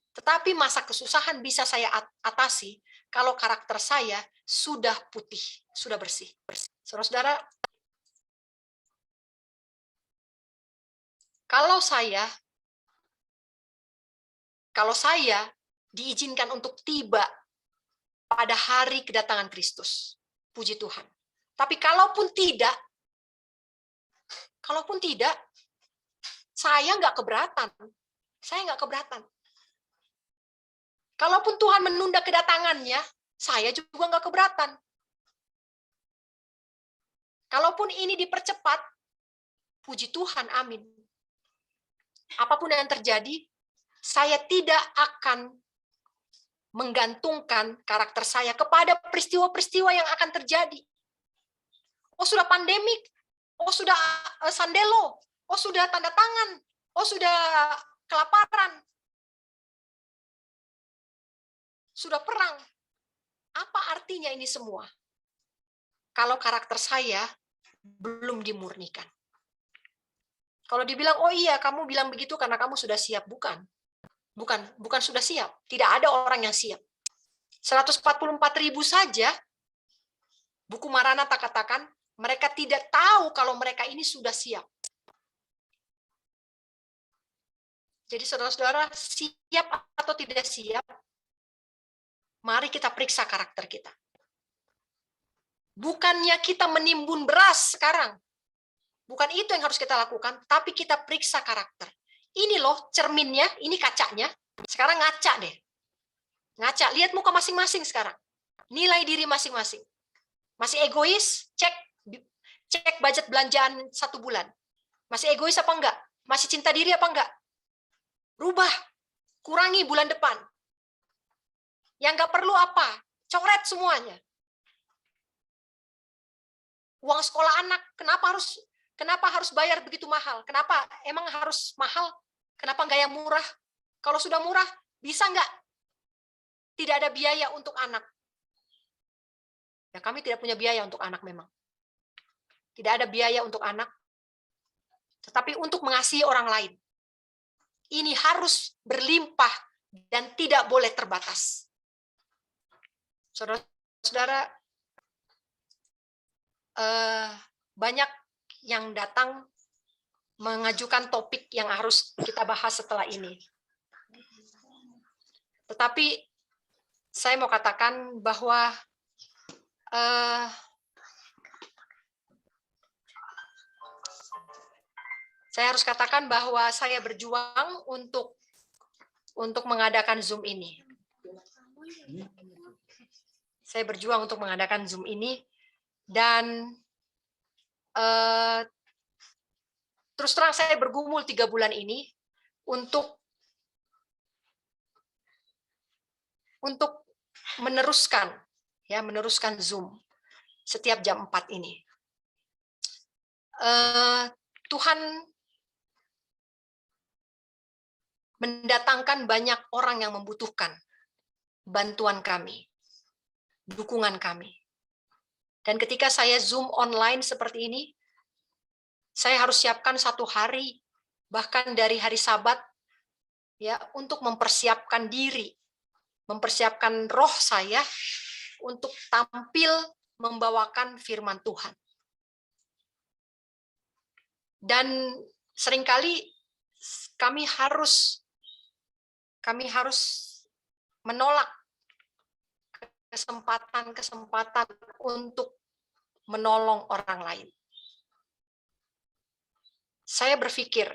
Tetapi masa kesusahan bisa saya atasi kalau karakter saya sudah putih, sudah bersih. Saudara-saudara, kalau saya diizinkan untuk tiba pada hari kedatangan Kristus, puji Tuhan. Tapi kalaupun tidak, saya nggak keberatan. Kalaupun Tuhan menunda kedatangannya, saya juga nggak keberatan. Kalaupun ini dipercepat, puji Tuhan, amin. Apapun yang terjadi, saya tidak akan menggantungkan karakter saya kepada peristiwa-peristiwa yang akan terjadi. Oh, sudah pandemik. Oh, sudah sandelo. Oh, sudah tanda tangan. Oh, sudah kelaparan. Sudah perang. Apa artinya ini semua? Kalau karakter saya belum dimurnikan. Kalau dibilang, oh iya, kamu bilang begitu karena kamu sudah siap. Bukan sudah siap. Tidak ada orang yang siap. 144.000 saja, buku Maranatha katakan, mereka tidak tahu kalau mereka ini sudah siap. Jadi saudara-saudara, siap atau tidak siap, mari kita periksa karakter kita. Bukannya kita menimbun beras sekarang. Bukan itu yang harus kita lakukan, tapi kita periksa karakter. Ini loh cerminnya, ini kacanya. Sekarang ngaca deh. Ngaca, lihat muka masing-masing sekarang. Nilai diri masing-masing. Masih egois? Cek budget belanjaan 1 bulan. Masih egois apa enggak? Masih cinta diri apa enggak? Rubah. Kurangi bulan depan. Yang enggak perlu apa? Coret semuanya. Uang sekolah anak, kenapa harus bayar begitu mahal? Kenapa emang harus mahal? Kenapa nggak yang murah? Kalau sudah murah, bisa nggak tidak ada biaya untuk anak? Ya, kami tidak punya biaya untuk anak memang. Tidak ada biaya untuk anak, tetapi untuk mengasihi orang lain. Ini harus berlimpah dan tidak boleh terbatas. Saudara-saudara, banyak yang datang mengajukan topik yang harus kita bahas setelah ini. Tetapi saya mau katakan bahwa saya harus katakan bahwa saya berjuang untuk mengadakan Zoom ini. Saya berjuang untuk mengadakan Zoom ini, dan terus terang saya bergumul 3 bulan ini untuk meneruskan Zoom setiap jam 4 ini. Tuhan mendatangkan banyak orang yang membutuhkan bantuan kami, dukungan kami. Dan ketika saya Zoom online seperti ini, saya harus siapkan 1 hari, bahkan dari hari Sabat, ya, untuk mempersiapkan diri, mempersiapkan roh saya untuk tampil membawakan firman Tuhan. Dan seringkali kami harus menolak kesempatan untuk menolong orang lain. Saya berpikir,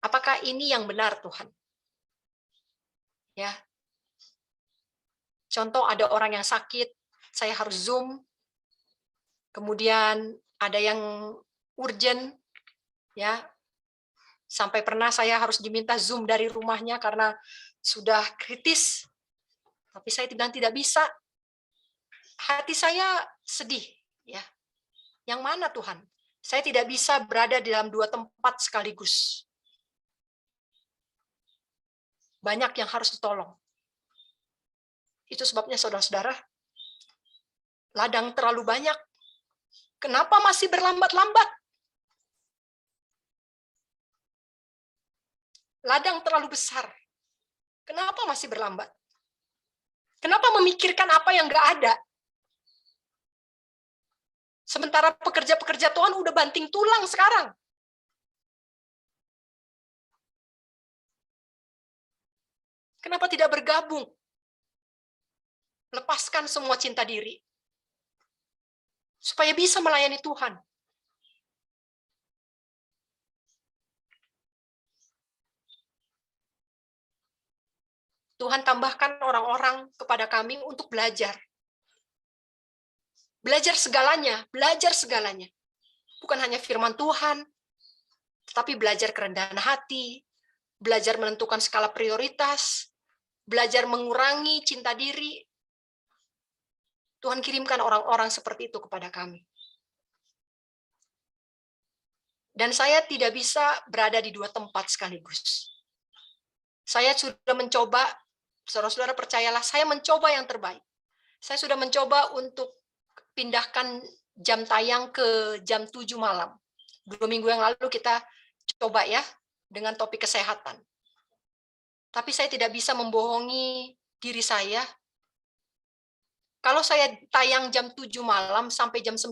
apakah ini yang benar, Tuhan? Ya. Contoh, ada orang yang sakit, saya harus Zoom. Kemudian ada yang urgent, ya. Sampai pernah saya harus diminta Zoom dari rumahnya karena sudah kritis. Tapi saya bilang tidak bisa. Hati saya sedih, ya. Yang mana, Tuhan? Saya tidak bisa berada di dalam 2 tempat sekaligus. Banyak yang harus ditolong. Itu sebabnya, saudara-saudara, ladang terlalu banyak. Kenapa masih berlambat-lambat? Ladang terlalu besar. Kenapa masih berlambat? Kenapa memikirkan apa yang nggak ada? Sementara pekerja-pekerja Tuhan udah banting tulang sekarang. Kenapa tidak bergabung? Lepaskan semua cinta diri. Supaya bisa melayani Tuhan. Tuhan tambahkan orang-orang kepada kami untuk belajar. Belajar segalanya, belajar segalanya. Bukan hanya firman Tuhan, tetapi belajar kerendahan hati, belajar menentukan skala prioritas, belajar mengurangi cinta diri. Tuhan kirimkan orang-orang seperti itu kepada kami. Dan saya tidak bisa berada di 2 tempat sekaligus. Saya sudah mencoba, saudara-saudara percayalah, saya mencoba yang terbaik. Saya sudah mencoba untuk pindahkan jam tayang ke jam 7 malam. 2 minggu yang lalu kita coba, ya, dengan topik kesehatan. Tapi saya tidak bisa membohongi diri saya. Kalau saya tayang jam 7 malam sampai jam 9,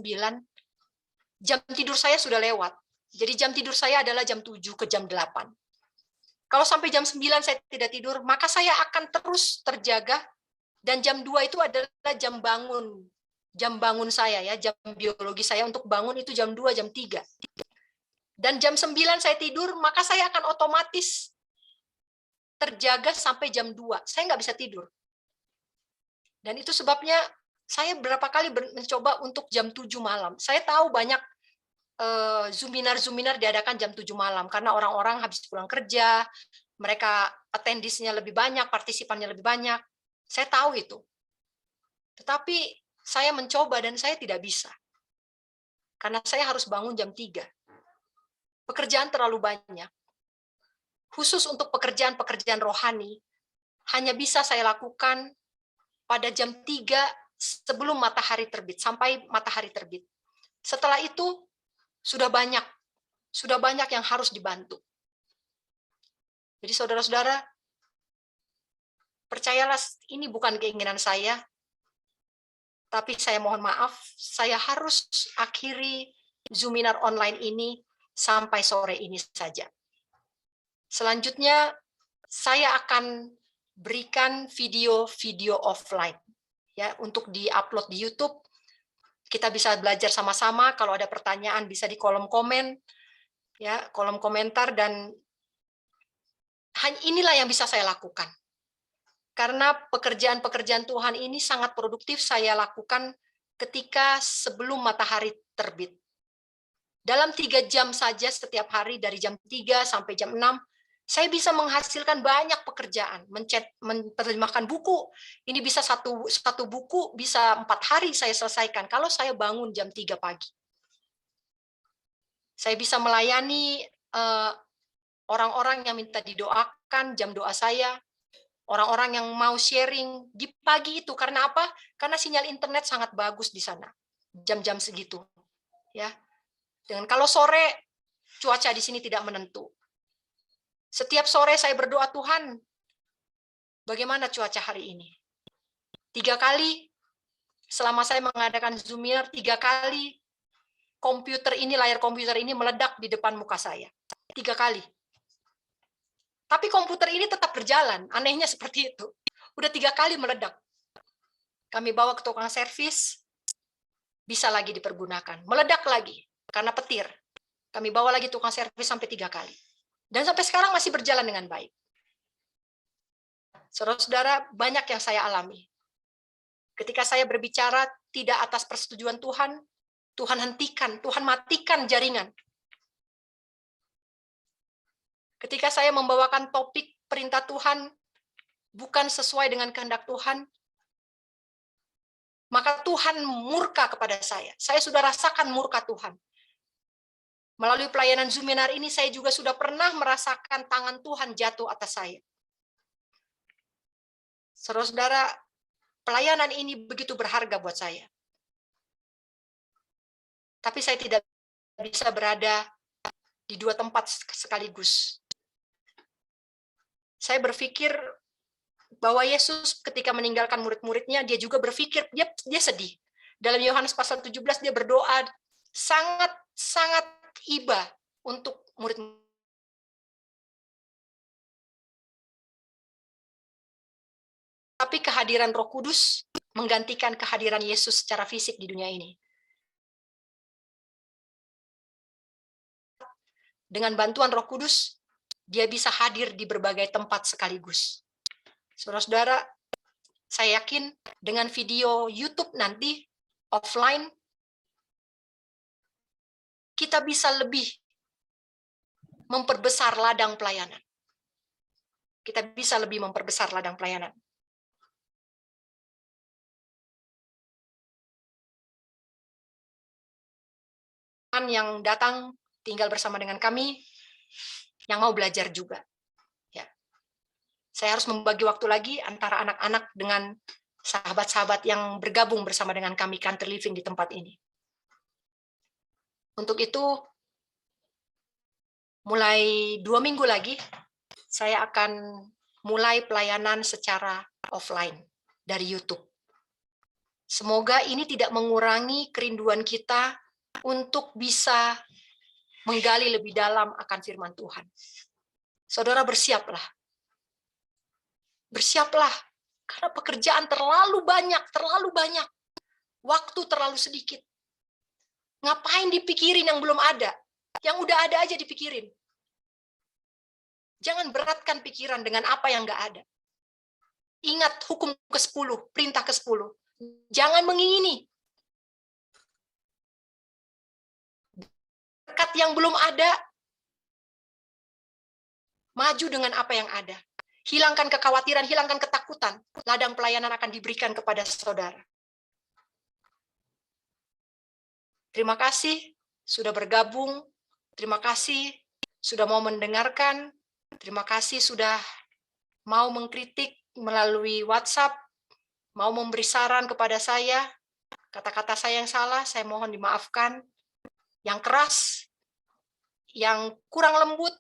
jam tidur saya sudah lewat. Jadi jam tidur saya adalah jam 7 ke jam 8. Kalau sampai jam 9 saya tidak tidur, maka saya akan terus terjaga, dan jam 2 itu adalah jam bangun saya, ya, jam biologi saya untuk bangun itu jam 2, jam 3. Dan jam 9 saya tidur, maka saya akan otomatis terjaga sampai jam 2. Saya nggak bisa tidur. Dan itu sebabnya saya berapa kali mencoba untuk jam 7 malam. Saya tahu banyak Zoominar diadakan jam 7 malam, karena orang-orang habis pulang kerja, mereka attendisnya lebih banyak, partisipannya lebih banyak. Saya tahu itu. Tetapi saya mencoba dan saya tidak bisa. karena saya harus bangun jam 3. Pekerjaan terlalu banyak. Khusus untuk pekerjaan-pekerjaan rohani, hanya bisa saya lakukan pada jam 3 sebelum matahari terbit, sampai matahari terbit. Setelah itu, sudah banyak yang harus dibantu. Jadi saudara-saudara, percayalah ini bukan keinginan saya, tapi saya mohon maaf, saya harus akhiri Zoominar online ini sampai sore ini saja. Selanjutnya, saya akan berikan video-video offline ya untuk di-upload di YouTube. Kita bisa belajar sama-sama. Kalau ada pertanyaan bisa di kolom komen, ya kolom komentar, dan inilah yang bisa saya lakukan. Karena pekerjaan-pekerjaan Tuhan ini sangat produktif saya lakukan ketika sebelum matahari terbit. Dalam 3 jam saja setiap hari dari jam 3 sampai jam 6, saya bisa menghasilkan banyak pekerjaan, menerjemahkan buku. Ini bisa satu buku bisa 4 hari saya selesaikan kalau saya bangun jam 3 pagi. Saya bisa melayani orang-orang yang minta didoakan, jam doa saya. Orang-orang yang mau sharing di pagi itu, karena apa? Karena sinyal internet sangat bagus di sana, jam-jam segitu. Ya. Dan kalau sore, cuaca di sini tidak menentu. Setiap sore saya berdoa, Tuhan, bagaimana cuaca hari ini? 3 kali, selama saya mengadakan Zoominar, 3 kali, layar komputer ini meledak di depan muka saya. 3 kali. Tapi komputer ini tetap berjalan, anehnya seperti itu. Udah 3 kali meledak. Kami bawa ke tukang servis, bisa lagi dipergunakan. Meledak lagi, karena petir. Kami bawa lagi tukang servis sampai 3 kali. Dan sampai sekarang masih berjalan dengan baik. Saudara-saudara, banyak yang saya alami. Ketika saya berbicara tidak atas persetujuan Tuhan, Tuhan hentikan, Tuhan matikan jaringan. Ketika saya membawakan topik perintah Tuhan bukan sesuai dengan kehendak Tuhan, maka Tuhan murka kepada saya. Saya sudah rasakan murka Tuhan. Melalui pelayanan Zoominar ini, saya juga sudah pernah merasakan tangan Tuhan jatuh atas saya. Saudara-saudara, pelayanan ini begitu berharga buat saya. Tapi saya tidak bisa berada di 2 tempat sekaligus. Saya berpikir bahwa Yesus ketika meninggalkan murid-muridnya, dia juga berpikir, dia sedih. Dalam Yohanes pasal 17, dia berdoa sangat iba untuk murid. Tapi kehadiran Roh Kudus menggantikan kehadiran Yesus secara fisik di dunia ini. Dengan bantuan Roh Kudus, dia bisa hadir di berbagai tempat sekaligus. Saudara-saudara, saya yakin dengan video YouTube nanti offline, kita bisa lebih memperbesar ladang pelayanan. Kita bisa lebih memperbesar ladang pelayanan. Yang datang tinggal bersama dengan kami, yang mau belajar juga. Ya. Saya harus membagi waktu lagi antara anak-anak dengan sahabat-sahabat yang bergabung bersama dengan kami Country Living di tempat ini. Untuk itu, mulai 2 minggu lagi, saya akan mulai pelayanan secara offline dari YouTube. Semoga ini tidak mengurangi kerinduan kita untuk bisa menggali lebih dalam akan firman Tuhan. Saudara, bersiaplah. Bersiaplah, karena pekerjaan terlalu banyak. Waktu terlalu sedikit. Ngapain dipikirin yang belum ada? Yang udah ada aja dipikirin. Jangan beratkan pikiran dengan apa yang nggak ada. Ingat hukum ke-10, perintah ke-10. Jangan mengingini. Berkat yang belum ada, maju dengan apa yang ada. Hilangkan kekhawatiran, hilangkan ketakutan. Ladang pelayanan akan diberikan kepada saudara. Terima kasih sudah bergabung. Terima kasih sudah mau mendengarkan. Terima kasih sudah mau mengkritik melalui WhatsApp, mau memberi saran kepada saya. Kata-kata saya yang salah, saya mohon dimaafkan. Yang keras, yang kurang lembut,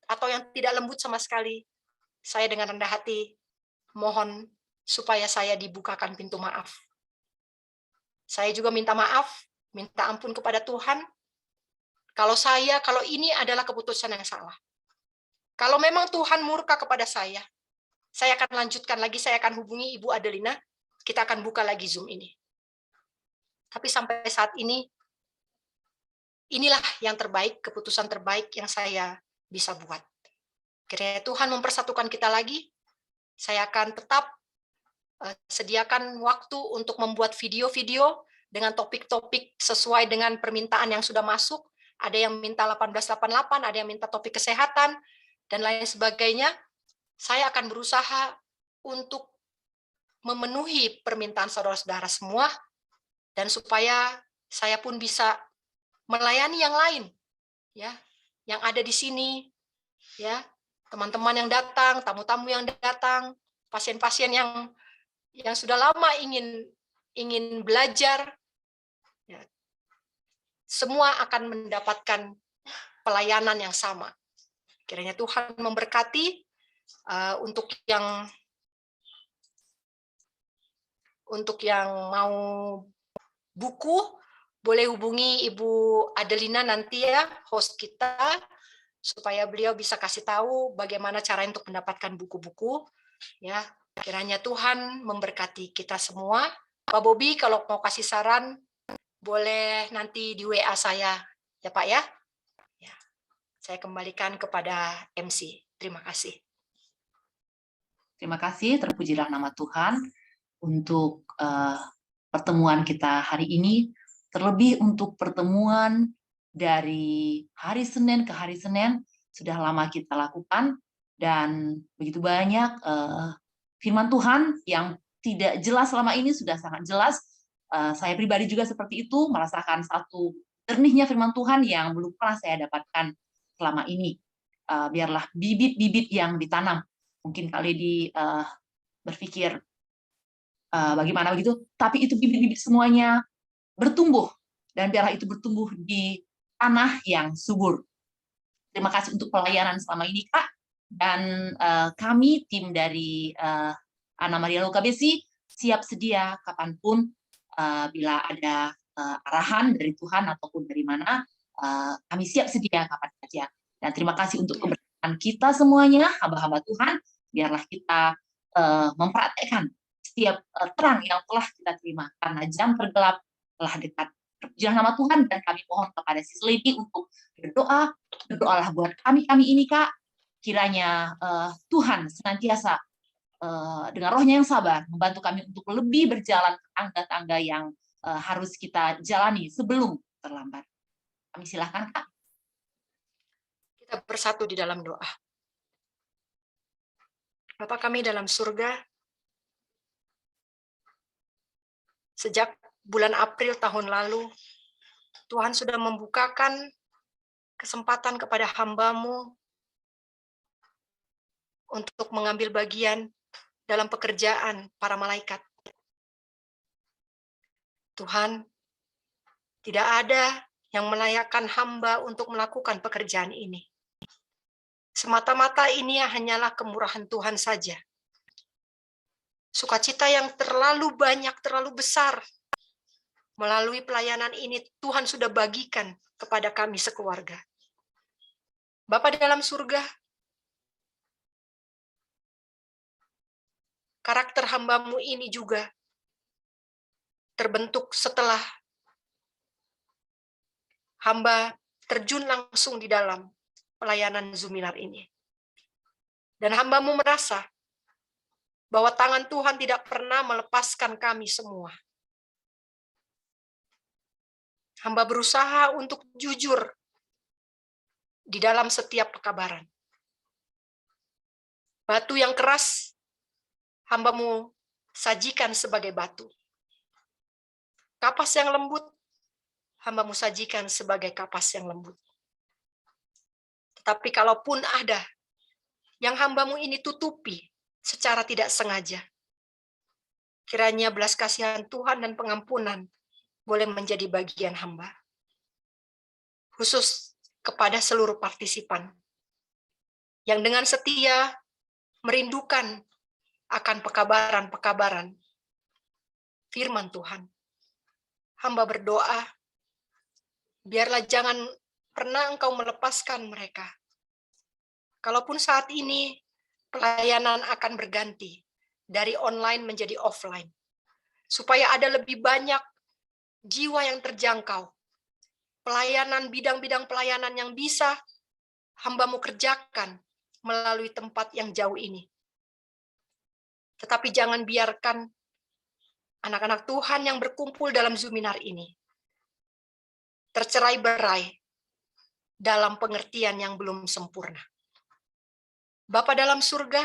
atau yang tidak lembut sama sekali, saya dengan rendah hati mohon supaya saya dibukakan pintu maaf. Saya juga minta maaf, minta ampun kepada Tuhan, kalau ini adalah keputusan yang salah. Kalau memang Tuhan murka kepada saya akan lanjutkan lagi, saya akan hubungi Ibu Adelina, kita akan buka lagi Zoom ini. Tapi sampai saat ini, inilah yang terbaik, keputusan terbaik yang saya bisa buat. Kiranya Tuhan mempersatukan kita lagi. Saya akan tetap sediakan waktu untuk membuat video-video dengan topik-topik sesuai dengan permintaan yang sudah masuk. Ada yang minta 1888, ada yang minta topik kesehatan, dan lain sebagainya. Saya akan berusaha untuk memenuhi permintaan saudara-saudara semua, dan supaya saya pun bisa melayani yang lain, ya, yang ada di sini, ya, teman-teman yang datang, tamu-tamu yang datang, pasien-pasien yang sudah lama ingin belajar, ya, semua akan mendapatkan pelayanan yang sama. Kiranya Tuhan memberkati. Untuk yang mau buku, boleh hubungi Ibu Adelina nanti ya, host kita, supaya beliau bisa kasih tahu bagaimana cara untuk mendapatkan buku-buku. Ya, kiranya Tuhan memberkati kita semua. Pak Bobi, kalau mau kasih saran, boleh nanti di WA saya, ya Pak ya. Ya, saya kembalikan kepada MC. Terima kasih. Terima kasih, terpujilah nama Tuhan untuk pertemuan kita hari ini, terlebih untuk pertemuan dari hari Senin ke hari Senin, sudah lama kita lakukan, dan begitu banyak firman Tuhan yang tidak jelas selama ini sudah sangat jelas. Saya pribadi juga seperti itu, merasakan satu jernihnya firman Tuhan yang belum pernah saya dapatkan selama ini. Biarlah bibit-bibit yang ditanam. Mungkin kali berpikir bagaimana begitu, tapi itu bibit-bibit semuanya bertumbuh, dan biarlah itu bertumbuh di tanah yang subur. Terima kasih untuk pelayanan selama ini, Kak. Dan kami, tim dari Anna Maria Luka Besi, siap sedia kapanpun bila ada arahan dari Tuhan ataupun dari mana, kami siap sedia kapan saja. Dan terima kasih untuk keberkahan kita semuanya, hamba-hamba Tuhan. Biarlah kita mempraktekkan setiap terang yang telah kita terima, karena jam tergelap telah dekat. Terpujilah nama Tuhan, dan kami mohon kepada Sis Lady untuk berdoa. Berdoalah buat kami ini, Kak. Kiranya Tuhan senantiasa dengan rohnya yang sabar membantu kami untuk lebih berjalan ke tangga-tangga yang harus kita jalani sebelum terlambat. Kami silakan, Kak. Kita bersatu di dalam doa. Bapa kami dalam surga, sejak bulan April tahun lalu, Tuhan sudah membukakan kesempatan kepada hamba-Mu untuk mengambil bagian dalam pekerjaan para malaikat. Tuhan, tidak ada yang melayakkan hamba untuk melakukan pekerjaan ini. Semata-mata ini hanyalah kemurahan Tuhan saja. Sukacita yang terlalu banyak, terlalu besar. Melalui pelayanan ini, Tuhan sudah bagikan kepada kami sekeluarga. Bapa di dalam surga, karakter hamba-Mu ini juga terbentuk setelah hamba terjun langsung di dalam pelayanan Zuminar ini. Dan hamba-Mu merasa bahwa tangan Tuhan tidak pernah melepaskan kami semua. Hamba berusaha untuk jujur di dalam setiap pekabaran. Batu yang keras, hamba-Mu sajikan sebagai batu. Kapas yang lembut, hamba-Mu sajikan sebagai kapas yang lembut. Tetapi kalaupun ada yang hamba-Mu ini tutupi secara tidak sengaja, kiranya belas kasihan Tuhan dan pengampunan boleh menjadi bagian hamba. Khusus kepada seluruh partisipan yang dengan setia merindukan akan pekabaran-pekabaran firman Tuhan. Hamba berdoa, biarlah jangan pernah Engkau melepaskan mereka. Kalaupun saat ini pelayanan akan berganti dari online menjadi offline, supaya ada lebih banyak jiwa yang terjangkau, pelayanan, bidang-bidang pelayanan yang bisa hamba-Mu kerjakan melalui tempat yang jauh ini. Tetapi jangan biarkan anak-anak Tuhan yang berkumpul dalam Zoominar ini tercerai-berai dalam pengertian yang belum sempurna. Bapa dalam surga,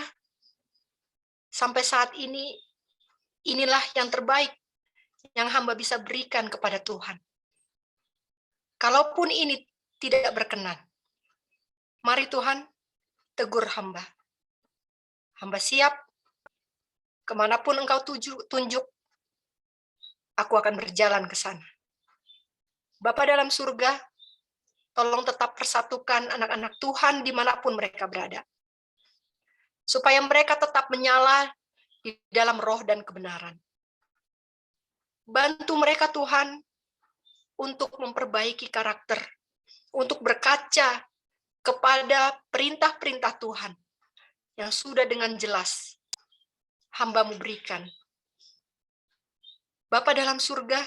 sampai saat ini, inilah yang terbaik yang hamba bisa berikan kepada Tuhan. Kalaupun ini tidak berkenan, mari Tuhan, tegur hamba. Hamba siap, kemanapun Engkau tunjuk, aku akan berjalan ke sana. Bapa dalam surga, tolong tetap persatukan anak-anak Tuhan dimanapun mereka berada. Supaya mereka tetap menyala di dalam roh dan kebenaran. Bantu mereka Tuhan untuk memperbaiki karakter, untuk berkaca kepada perintah-perintah Tuhan yang sudah dengan jelas hamba-Mu berikan. Bapa dalam surga,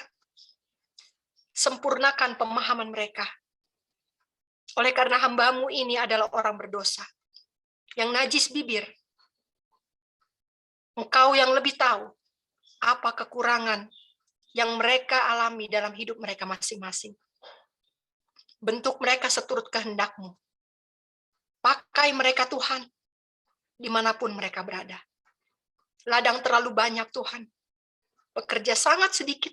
sempurnakan pemahaman mereka. Oleh karena hamba-Mu ini adalah orang berdosa, yang najis bibir. Engkau yang lebih tahu apa kekurangan yang mereka alami dalam hidup mereka masing-masing. Bentuk mereka seturut kehendak-Mu. Pakai mereka Tuhan, dimanapun mereka berada. Ladang terlalu banyak Tuhan. Bekerja sangat sedikit,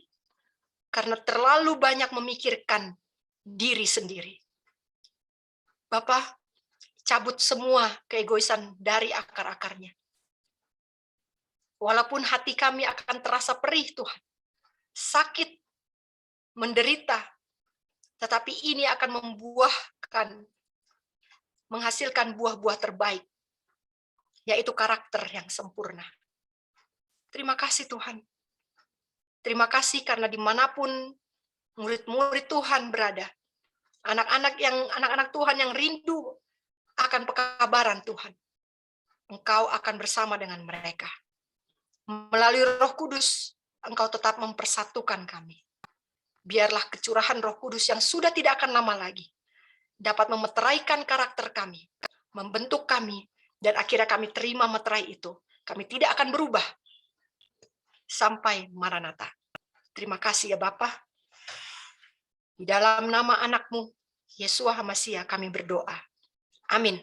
karena terlalu banyak memikirkan diri sendiri. Bapa, cabut semua keegoisan dari akar-akarnya. Walaupun hati kami akan terasa perih Tuhan, sakit, menderita, tetapi ini akan menghasilkan buah-buah terbaik, yaitu karakter yang sempurna. Terima kasih Tuhan. Terima kasih karena dimanapun murid-murid Tuhan berada, anak-anak Tuhan yang rindu akan pekabaran Tuhan, Engkau akan bersama dengan mereka. Melalui Roh Kudus, Engkau tetap mempersatukan kami. Biarlah kecurahan Roh Kudus yang sudah tidak akan lama lagi dapat memeteraikan karakter kami, membentuk kami, dan akhirnya kami terima meterai itu. Kami tidak akan berubah sampai Maranatha. Terima kasih ya Bapa. Di dalam nama anak-Mu, Yesua HaMasiah, kami berdoa. Amin.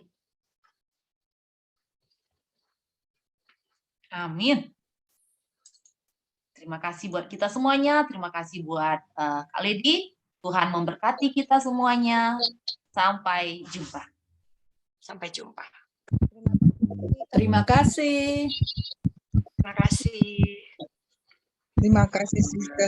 Amin. Terima kasih buat kita semuanya. Terima kasih buat Kak Lady. Tuhan memberkati kita semuanya. Sampai jumpa. Sampai jumpa. Terima kasih. Terima kasih. Terima kasih, Sister.